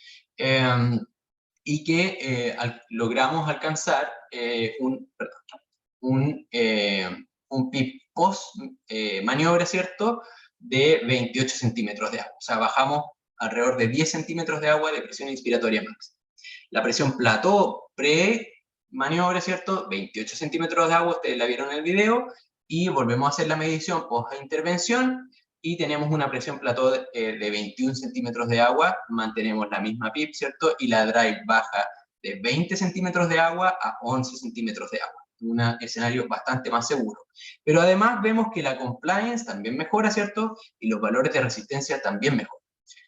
Y que logramos alcanzar un PIB post maniobra, ¿cierto?, de 28 centímetros de agua. O sea, bajamos alrededor de 10 centímetros de agua de presión inspiratoria máxima. La presión plató pre-maniobra, ¿cierto?, 28 centímetros de agua, ustedes la vieron en el video, y volvemos a hacer la medición post-intervención, y tenemos una presión plató de 21 centímetros de agua, mantenemos la misma PIP, ¿cierto? Y la drive baja de 20 centímetros de agua a 11 centímetros de agua. Un escenario bastante más seguro. Pero además vemos que la compliance también mejora, ¿cierto? Y los valores de resistencia también mejoran.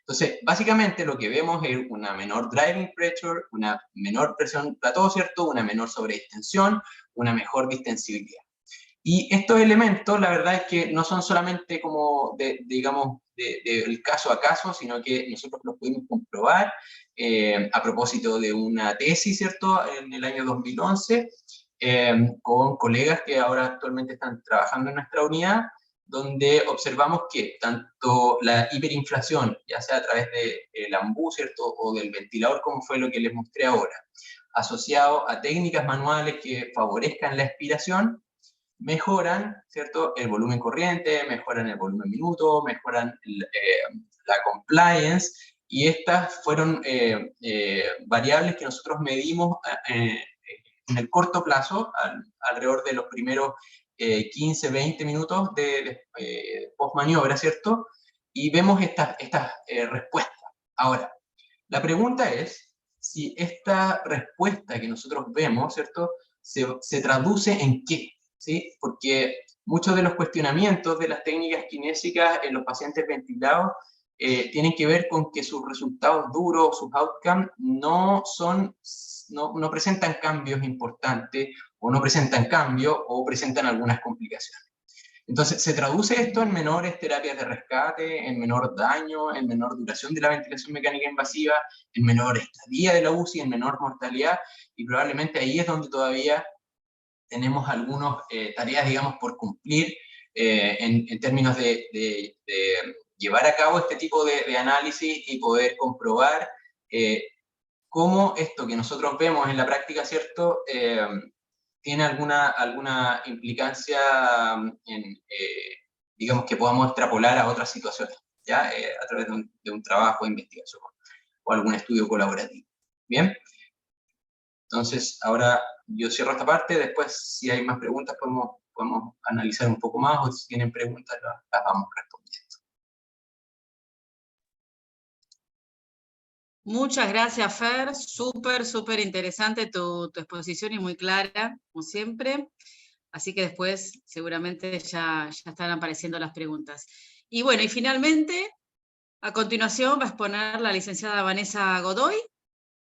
Entonces, básicamente lo que vemos es una menor driving pressure, una menor presión plató, ¿cierto? Una menor sobredistensión, una mejor distensibilidad. Y estos elementos, la verdad es que no son solamente como, digamos, del caso a caso, sino que nosotros los pudimos comprobar a propósito de una tesis, ¿cierto?, en el año 2011, con colegas que ahora actualmente están trabajando en nuestra unidad, donde observamos que tanto la hiperinflación, ya sea a través del ambú, ¿cierto?, o del ventilador, como fue lo que les mostré ahora, asociado a técnicas manuales que favorezcan la expiración, mejoran, ¿cierto?, el volumen corriente, mejoran el volumen minuto, mejoran la compliance, y estas fueron variables que nosotros medimos en el corto plazo, alrededor de los primeros 15, 20 minutos de post-maniobra, ¿cierto? Y vemos estas respuestas. Ahora, la pregunta es si esta respuesta que nosotros vemos, ¿cierto?, se traduce en qué, ¿sí? Porque muchos de los cuestionamientos de las técnicas kinésicas en los pacientes ventilados tienen que ver con que sus resultados duros, sus outcomes, no presentan cambios importantes, o no presentan cambios, o presentan algunas complicaciones. Entonces, se traduce esto en menores terapias de rescate, en menor daño, en menor duración de la ventilación mecánica invasiva, en menor estadía de la UCI, en menor mortalidad, y probablemente ahí es donde todavía tenemos algunas tareas, digamos, por cumplir en términos de llevar a cabo este tipo de análisis y poder comprobar cómo esto que nosotros vemos en la práctica, ¿cierto?, tiene alguna implicancia digamos, que podamos extrapolar a otras situaciones, ¿ya? A través de un trabajo de investigación o algún estudio colaborativo. ¿Bien? Entonces, ahora yo cierro esta parte, después si hay más preguntas podemos analizar un poco más, o si tienen preguntas las vamos respondiendo. Muchas gracias, Fer. Súper interesante tu exposición y muy clara, como siempre. Así que después seguramente ya están apareciendo las preguntas. Y bueno, y finalmente, a continuación va a exponer la licenciada Vanessa Godoy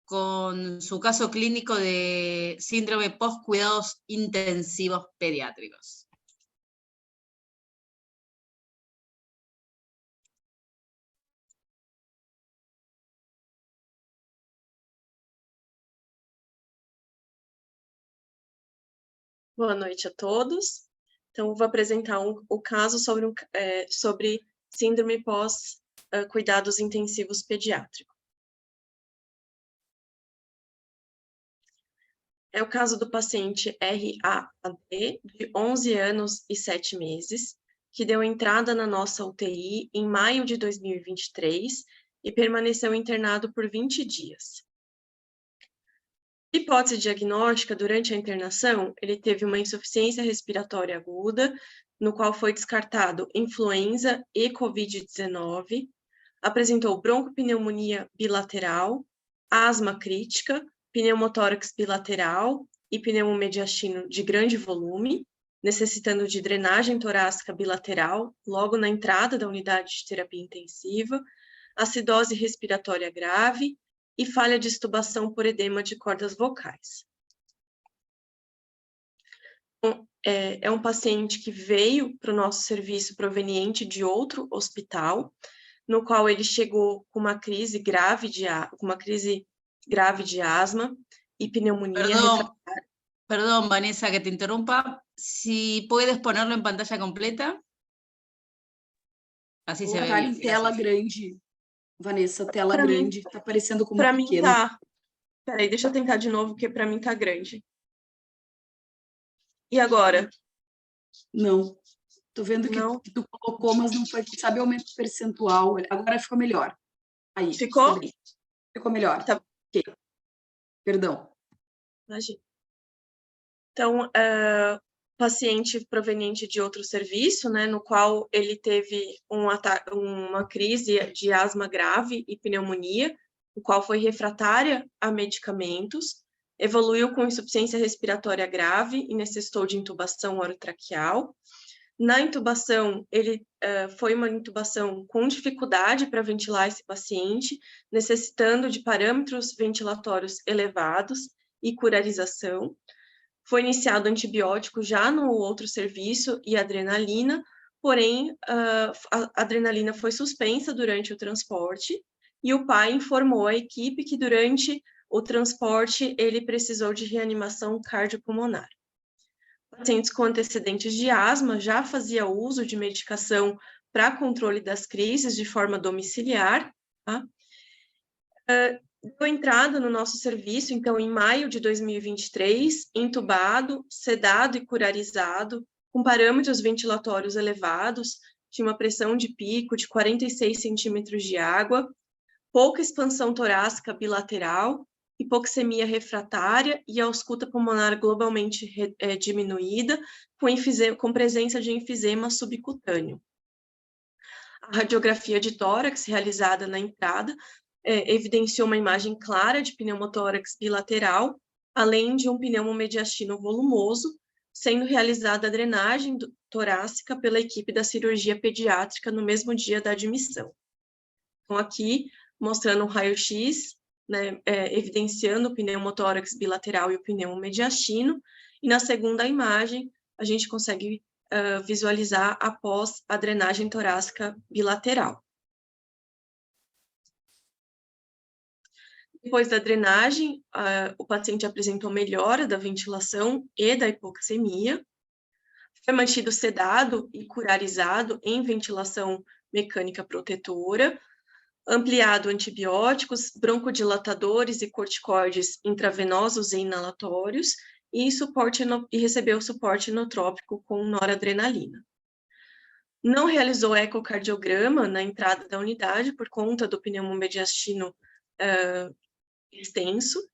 con su caso clínico de síndrome post-cuidados intensivos pediátricos. Boa noite a todos. Então, vou apresentar o caso sobre síndrome pós-cuidados intensivos pediátricos. É o caso do paciente RAD, de 11 anos e 7 meses, que deu entrada na nossa UTI em maio de 2023 e permaneceu internado por 20 dias. Hipótese diagnóstica, durante a internação, ele teve uma insuficiência respiratória aguda, no qual foi descartado influenza e Covid-19, apresentou broncopneumonia bilateral, asma crítica, pneumotórax bilateral e pneumomediastino de grande volume, necessitando de drenagem torácica bilateral logo na entrada da unidade de terapia intensiva, acidose respiratória grave e falha de extubação por edema de cordas vocais. Então, é um paciente que veio para o nosso serviço proveniente de outro hospital, no qual ele chegou com uma crise grave de asma y pneumonía. Perdón, Vanessa, que te interrumpa. Si puedes ponerlo en pantalla completa. Así se ve Colocar bien. em tela grande, Vanessa, tela Pra mim- grande, tá aparecendo como Para mim pequeno. tá. Peraí, deixa eu tentar de novo, porque para mim tá grande. E agora? Não. Tô vendo Não. que tu colocou, mas não foi, sabe, aumento percentual. Agora ficou melhor. Aí. Ficou? Bem. Ficou melhor. Tá. Ok. Perdão. Imagina. Então, paciente proveniente de outro serviço, né, no qual ele teve uma crise de asma grave e pneumonia, o qual foi refratária a medicamentos, evoluiu com insuficiência respiratória grave e necessitou de intubação orotraqueal. Na intubação, foi uma intubação com dificuldade para ventilar esse paciente, necessitando de parâmetros ventilatórios elevados e curarização. Foi iniciado antibiótico já no outro serviço e adrenalina, porém, a adrenalina foi suspensa durante o transporte e o pai informou a equipe que durante o transporte ele precisou de reanimação cardiopulmonar. Pacientes com antecedentes de asma já fazia uso de medicação para controle das crises de forma domiciliar, tá? Deu entrada no nosso serviço, então, em maio de 2023, intubado, sedado e curarizado, com parâmetros ventilatórios elevados, tinha uma pressão de pico de 46 centímetros de água, pouca expansão torácica bilateral, hipoxemia refratária e ausculta pulmonar globalmente diminuída, com presença de enfisema subcutâneo. A radiografia de tórax, realizada na entrada, evidenciou uma imagem clara de pneumotórax bilateral, além de um pneumomediastino volumoso, sendo realizada a drenagem torácica pela equipe da cirurgia pediátrica no mesmo dia da admissão. Então, aqui, mostrando um raio-x, né, evidenciando o pneumotórax bilateral e o pneumomediastino, e na segunda imagem, a gente consegue visualizar após a drenagem torácica bilateral. Depois da drenagem, o paciente apresentou melhora da ventilação e da hipoxemia, foi mantido sedado e curarizado em ventilação mecânica protetora, ampliado antibióticos, broncodilatadores e corticoides intravenosos e inalatórios, e recebeu suporte inotrópico com noradrenalina. Não realizou ecocardiograma na entrada da unidade por conta do pneumomediastino extenso.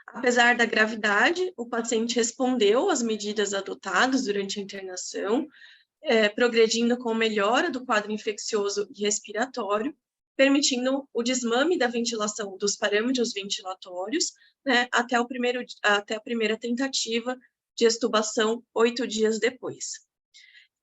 Apesar da gravidade, o paciente respondeu às medidas adotadas durante a internação, progredindo com melhora do quadro infeccioso e respiratório, permitindo o desmame da ventilação dos parâmetros ventilatórios, né, até a primeira tentativa de extubação 8 dias depois.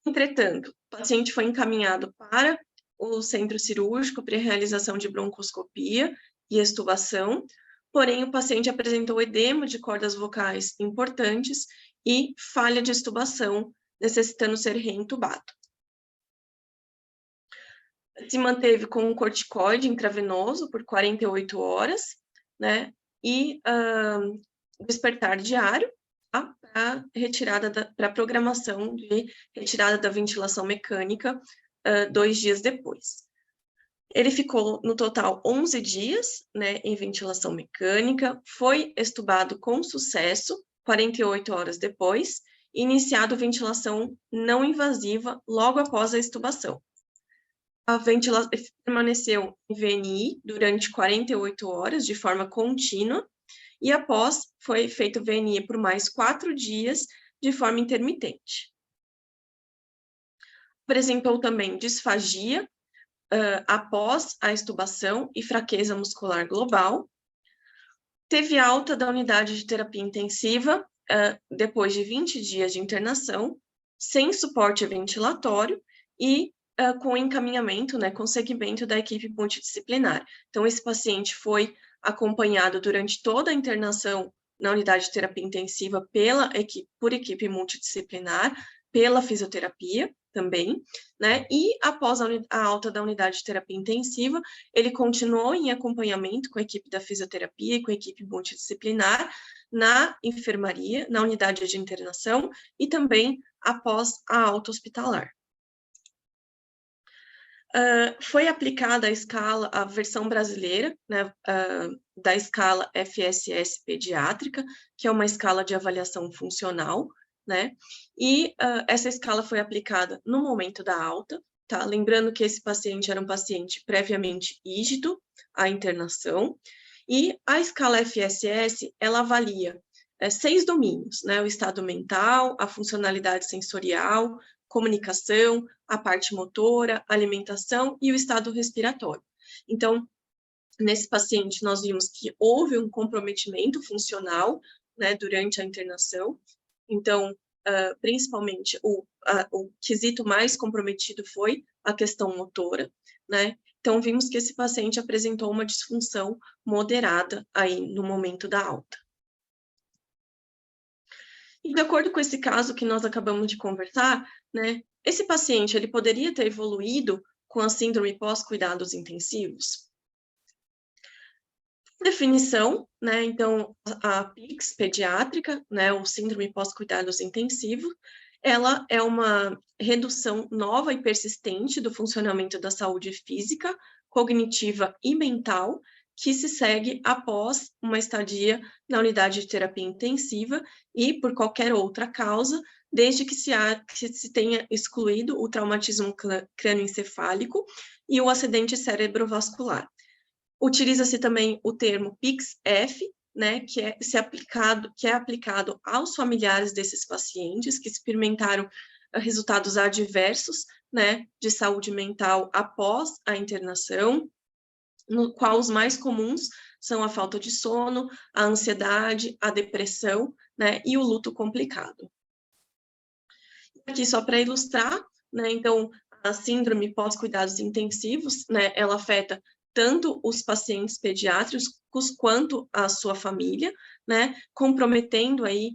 Entretanto, o paciente foi encaminhado para o centro cirúrgico para realização de broncoscopia e extubação, porém o paciente apresentou edema de cordas vocais importantes e falha de extubação, necessitando ser reintubado. Se manteve com um corticoide intravenoso por 48 horas, né, e despertar diário, tá, para programação de retirada da ventilação mecânica 2 dias depois. Ele ficou, no total, 11 dias, né, em ventilação mecânica, foi extubado com sucesso, 48 horas depois, e iniciado ventilação não invasiva logo após a extubação. A ventilação permaneceu em VNI durante 48 horas, de forma contínua, e após foi feito VNI por mais 4 dias, de forma intermitente. Apresentou também disfagia após a extubação e fraqueza muscular global. Teve alta da unidade de terapia intensiva depois de 20 dias de internação, sem suporte ventilatório e com encaminhamento, né, com segmento da equipe multidisciplinar. Então, esse paciente foi acompanhado durante toda a internação na unidade de terapia intensiva por equipe multidisciplinar, pela fisioterapia também, né? E após a alta da unidade de terapia intensiva, ele continuou em acompanhamento com a equipe da fisioterapia e com a equipe multidisciplinar na enfermaria, na unidade de internação e também após a alta hospitalar. Foi aplicada a escala, a versão brasileira, né, da escala FSS pediátrica, que é uma escala de avaliação funcional, né? E essa escala foi aplicada no momento da alta, tá? Lembrando que esse paciente era um paciente previamente rígido à internação, e a escala FSS, ela avalia 6 domínios, né? O estado mental, a funcionalidade sensorial, comunicação, a parte motora, alimentação e o estado respiratório. Então, nesse paciente, nós vimos que houve um comprometimento funcional, né, durante a internação. Então, principalmente, o quesito mais comprometido foi a questão motora, né? Então, vimos que esse paciente apresentou uma disfunção moderada aí no momento da alta. E de acordo com esse caso que nós acabamos de conversar, né, esse paciente ele poderia ter evoluído com a síndrome pós-cuidados intensivos? Por definição, né, então, a PICS pediátrica, né, ou síndrome pós-cuidados intensivos, ela é uma redução nova e persistente do funcionamento da saúde física, cognitiva e mental, que se segue após uma estadia na unidade de terapia intensiva e por qualquer outra causa, desde que se tenha excluído o traumatismo crânioencefálico e o acidente cerebrovascular. Utiliza-se também o termo PICS-F, né, que é aplicado aos familiares desses pacientes que experimentaram resultados adversos, né, de saúde mental após a internação, no qual os mais comuns são a falta de sono, a ansiedade, a depressão, né, e o luto complicado. Aqui só para ilustrar, né, então, a síndrome pós-cuidados intensivos, né, ela afeta tanto os pacientes pediátricos quanto a sua família, né, comprometendo aí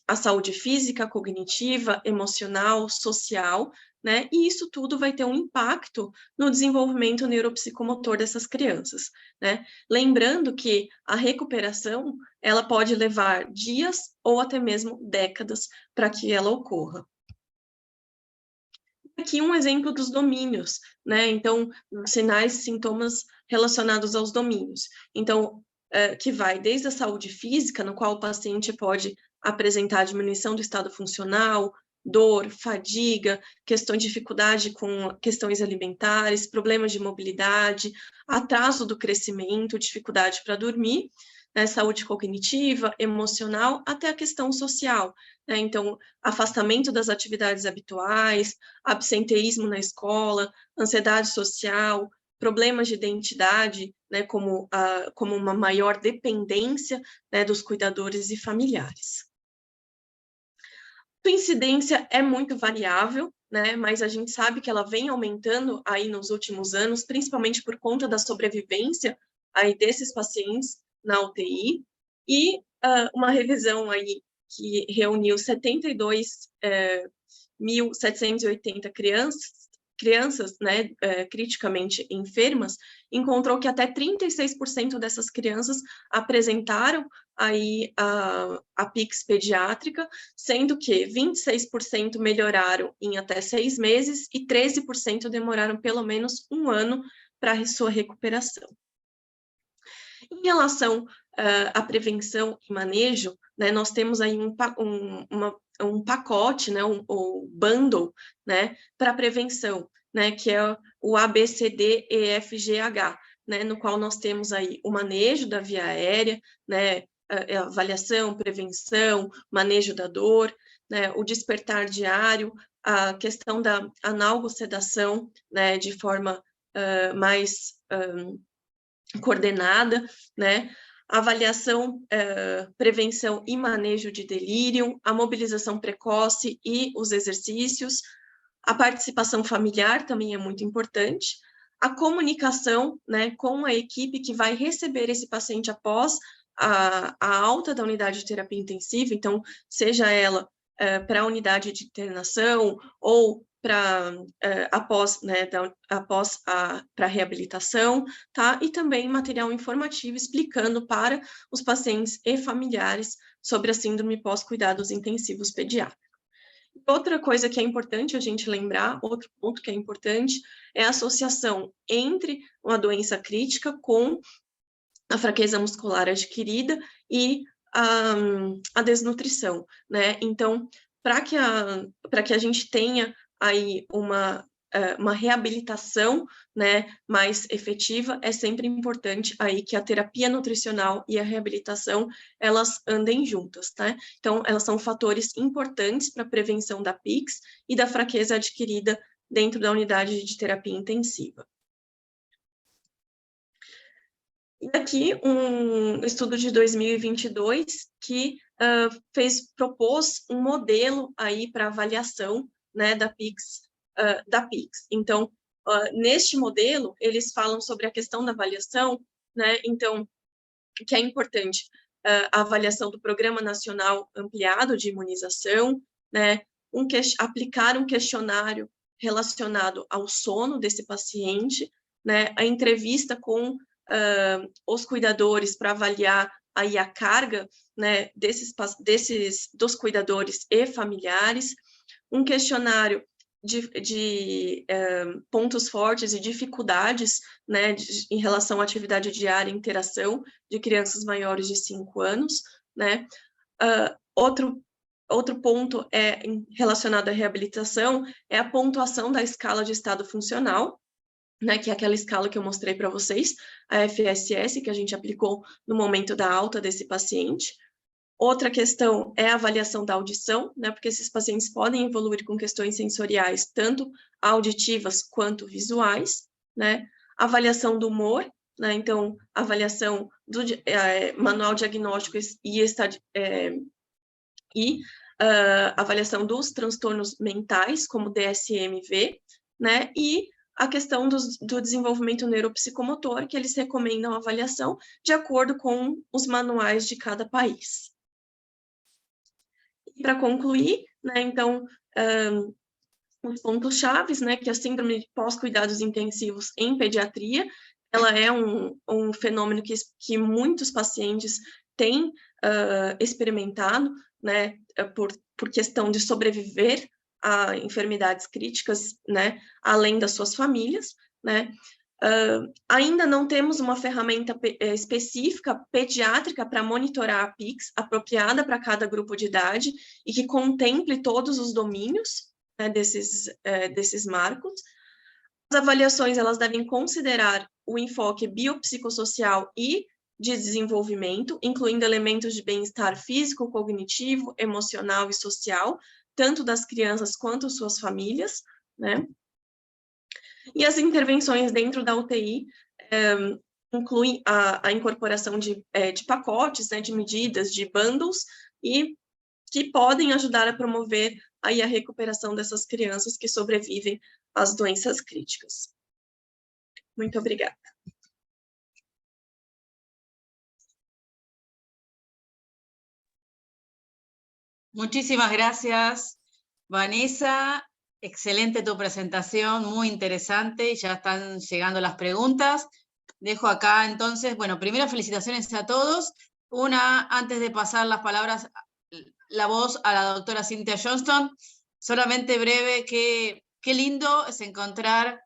a saúde física, cognitiva, emocional, social, né, e isso tudo vai ter um impacto no desenvolvimento neuropsicomotor dessas crianças, né, lembrando que a recuperação, ela pode levar dias ou até mesmo décadas para que ela ocorra. Aqui um exemplo dos domínios, né, então, sinais e sintomas relacionados aos domínios. Então, que vai desde a saúde física, no qual o paciente pode apresentar diminuição do estado funcional, dor, fadiga, questões de dificuldade com questões alimentares, problemas de mobilidade, atraso do crescimento, dificuldade para dormir, né, saúde cognitiva, emocional, até a questão social, né, então, afastamento das atividades habituais, absenteísmo na escola, ansiedade social, problemas de identidade, né, como uma maior dependência, né, dos cuidadores e familiares. A incidência é muito variável, né, mas a gente sabe que ela vem aumentando aí nos últimos anos, principalmente por conta da sobrevivência aí desses pacientes na UTI, e uma revisão aí que reuniu 72.780 crianças crianças, né, criticamente enfermas, encontrou que até 36% dessas crianças apresentaram aí a PIX pediátrica, sendo que 26% melhoraram em até 6 meses e 13% demoraram pelo menos 1 ano para sua recuperação. Em relação à prevenção e manejo, né, nós temos aí um pacote, né, o bundle, né, para prevenção, né, que é o ABCDEFGH, né, no qual nós temos aí o manejo da via aérea, né, avaliação, prevenção, manejo da dor, né, o despertar diário, a questão da analgosedação, né, de forma mais coordenada, né, avaliação, prevenção e manejo de delírio, a mobilização precoce e os exercícios, a participação familiar também é muito importante, a comunicação, né, com a equipe que vai receber esse paciente após a alta da unidade de terapia intensiva, então, seja ela para a unidade de internação ou para após a reabilitação, tá? E também material informativo explicando para os pacientes e familiares sobre a síndrome pós-cuidados intensivos pediátricos. Outra coisa que é importante a gente lembrar, outro ponto que é importante, é a associação entre uma doença crítica com a fraqueza muscular adquirida e a desnutrição, né? Então, para que a gente tenha aí uma reabilitação, né, mais efetiva, é sempre importante aí que a terapia nutricional e a reabilitação, elas andem juntas, tá? Então, elas são fatores importantes para a prevenção da PIX e da fraqueza adquirida dentro da unidade de terapia intensiva. E aqui um estudo de 2022 que propôs um modelo aí para avaliação, né, da PIX. Então, neste modelo, eles falam sobre a questão da avaliação, né, então, que é importante a avaliação do Programa Nacional Ampliado de Imunização, né, aplicar um questionário relacionado ao sono desse paciente, né, a entrevista com os cuidadores para avaliar aí a carga, né, dos cuidadores e familiares, um questionário de pontos fortes e dificuldades, né, em relação à atividade diária e interação de crianças maiores de 5 anos, né. Outro ponto relacionado à reabilitação é a pontuação da escala de estado funcional, né, que é aquela escala que eu mostrei para vocês, a FSS, que a gente aplicou no momento da alta desse paciente. Outra questão é a avaliação da audição, né, porque esses pacientes podem evoluir com questões sensoriais, tanto auditivas quanto visuais, né. Avaliação do humor, né, então, avaliação do manual diagnóstico e avaliação dos transtornos mentais, como DSM-V, né, e a questão do desenvolvimento neuropsicomotor, que eles recomendam avaliação de acordo com os manuais de cada país. E para concluir, né, então, os pontos chaves, né, que a síndrome de pós-cuidados intensivos em pediatria, ela é um fenômeno que muitos pacientes têm experimentado, né, por questão de sobreviver a enfermidades críticas, né, além das suas famílias, né. Ainda não temos uma ferramenta específica pediátrica para monitorar a PIX, apropriada para cada grupo de idade e que contemple todos os domínios, né, desses marcos. As avaliações, elas devem considerar o enfoque biopsicossocial e de desenvolvimento, incluindo elementos de bem-estar físico, cognitivo, emocional e social, tanto das crianças quanto suas famílias, né? E as intervenções dentro da UTI incluem a incorporação de pacotes, né, de medidas, de bundles, e que podem ajudar a promover aí a recuperação dessas crianças que sobrevivem às doenças críticas. Muito obrigada. Muchísimas gracias, Vanessa. excelente tu presentación, muy interesante, y ya están llegando las preguntas. Dejo acá entonces, bueno, primero felicitaciones a todos. Una, antes de pasar las palabras, la voz a la doctora Cynthia Johnston, solamente breve, qué lindo es encontrar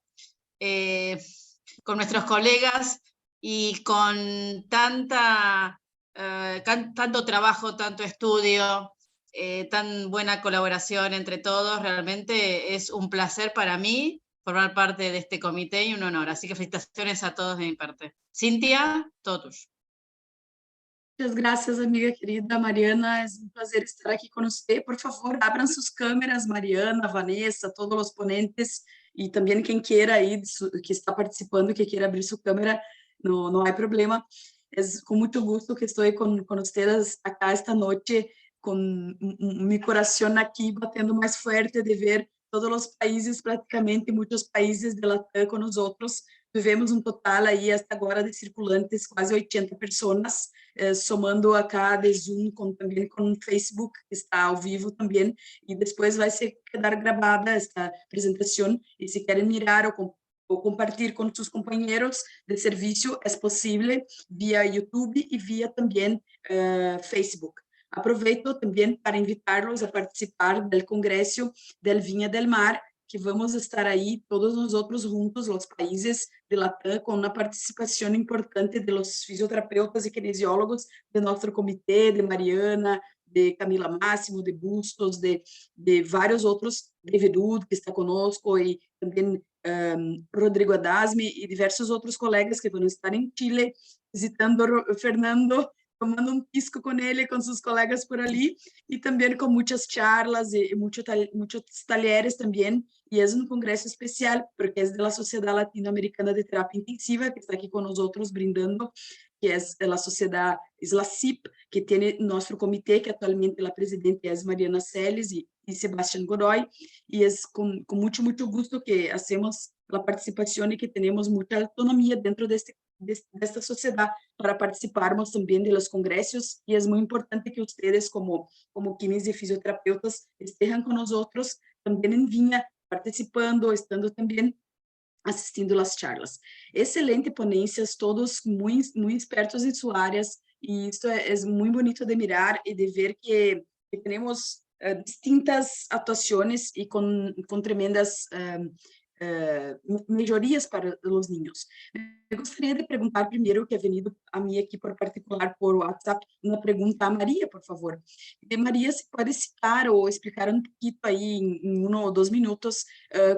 con nuestros colegas y con tanto trabajo, tanto estudio, tan buena colaboración entre todos. Realmente es un placer para mí formar parte de este comité y un honor. Así que felicitaciones a todos de mi parte. Cynthia, todo tuyo. Muchas gracias, amiga querida Mariana. Es un placer estar aquí con usted. Por favor, abran sus cámaras, Mariana, Vanessa, todos los ponentes, y también quien quiera ahí, que está participando, que quiera abrir su cámara, no hay problema. Es con mucho gusto que estoy con ustedes acá esta noche, con mi corazón aquí batendo más fuerte de ver todos los países, prácticamente muchos países de la TAM con nosotros. Tivemos um total aí, hasta agora, de circulantes, quase 80 pessoas, somando acá de Zoom, também com Facebook, que está ao vivo também, e depois vai ser quedar gravada esta apresentação, e se querem mirar ou compartilhar com seus companheiros de serviço, é possível via YouTube e via também Facebook. Aproveito também para invitá-los a participar do congresso del Viña del Mar, que vamos estar aí todos nós outros juntos, os países de Latam, com uma participação importante de los fisioterapeutas e kinesiólogos de nosso comitê, de Mariana, de Camila Máximo, de Bustos, de vários outros, de Vedud, que está conosco, e também Rodrigo Adasmi, e diversos outros colegas que vão estar em Chile, visitando Fernando, tomando um pisco com ele, com seus colegas por ali, e também com muitas charlas e muitos talleres também. E é um congresso especial, porque é da Sociedade Latino-Americana de Terapia Intensiva, que está aqui com nós outros brindando, que é a Sociedade SLACIP, que tem nosso comitê, que atualmente a presidente é Mariana Celes e Sebastián Godoy, e é com muito gosto que hacemos a participação e que temos muita autonomia dentro desta sociedade para participarmos também dos congressos, e é muito importante que vocês, como kines e fisioterapeutas, estejam com nós outros também em Vinha, participando, estando também assistindo as charlas. Excelente ponências, todos muito expertos em suas áreas, e isto é muito bonito de mirar e de ver que temos distintas atuações e com tremendas melhorias para os niños. Eu gostaria de perguntar primeiro, que é venido a mim aqui por particular por WhatsApp, uma pergunta a Maria, por favor. Maria, se pode citar ou explicar um pouquinho aí, em 1 ou 2 minutos,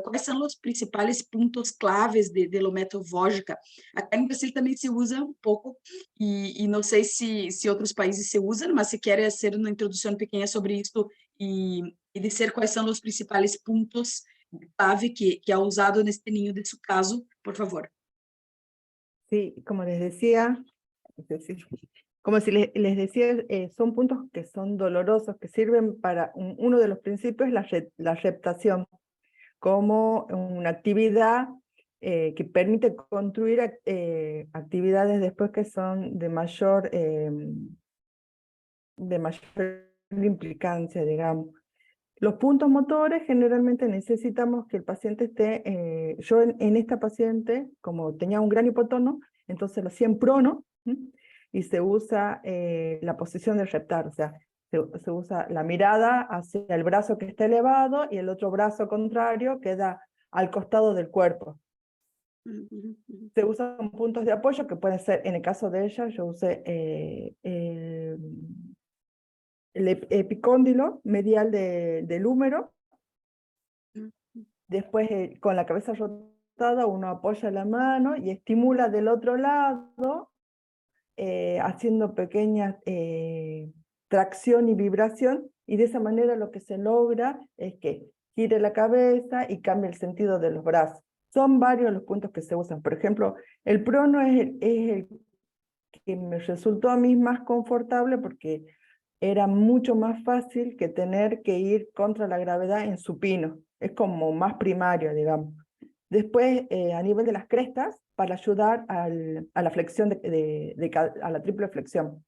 quais são os principais pontos claves do método Vojka? Aqui no Brasil também se usa um pouco, e não sei se outros países se usam, mas se quer fazer uma introdução pequena sobre isso e dizer quais são os principais pontos clave que ha usado neste niño de su caso, por favor. Sí, como les decía, son puntos que son dolorosos, que sirven para, uno de los principios es la reptación, como una actividad que permite construir actividades después que son de mayor implicancia, digamos. Los puntos motores generalmente necesitamos que el paciente esté, yo en esta paciente, como tenía un gran hipotono, entonces lo hacía en prono, y se usa la posición de reptar, o sea, se usa la mirada hacia el brazo que está elevado y el otro brazo contrario queda al costado del cuerpo. Se usan puntos de apoyo que pueden ser, en el caso de ella, yo usé el epicóndilo medial del húmero. Después, con la cabeza rotada, uno apoya la mano y estimula del otro lado, haciendo pequeñas tracción y vibración, y de esa manera lo que se logra es que gire la cabeza y cambie el sentido de los brazos. Son varios los puntos que se usan. Por ejemplo, el prono es el que me resultó a mí más confortable porque era mucho más fácil que tener que ir contra la gravedad en supino. Es como más primario, digamos. Después, a nivel de las crestas, para ayudar a la flexión, a la triple flexión.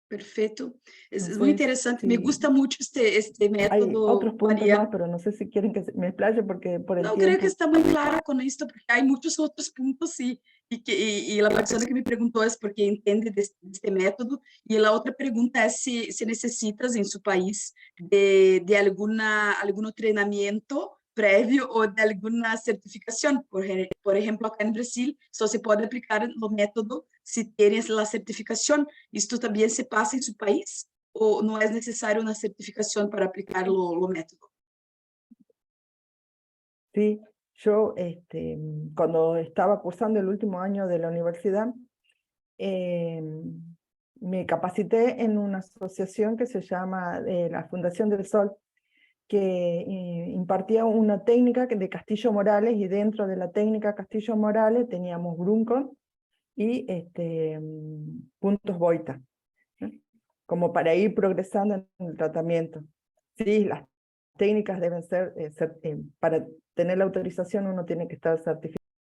Perfecto. Es muy Entonces, interesante. Me sí, gusta mucho este hay método, otros puntos Mariana. más, pero no sé si quieren que me explaye porque por el Não, tiempo. creio que está muito claro com isto, porque há muitos outros pontos e a pessoa que me perguntou é porque entende deste método, e a outra pergunta é se necessitas em seu país de algum treinamento prévio ou de alguma certificação. Por exemplo, acá em Brasil, só se pode aplicar o método se tienes a certificação. Isto também se passa em seu país? Ou não é necessário uma certificação para aplicar o método? Sí, yo cuando estaba cursando el último año de la universidad, me capacité en una asociación que se llama la Fundación del Sol, que impartía una técnica de Castillo Morales, y dentro de la técnica Castillo Morales teníamos Bruncon y puntos Boita, ¿no? Como para ir progresando en el tratamiento. Sí, las técnicas deben ser, para tener la autorización uno tiene que estar certificado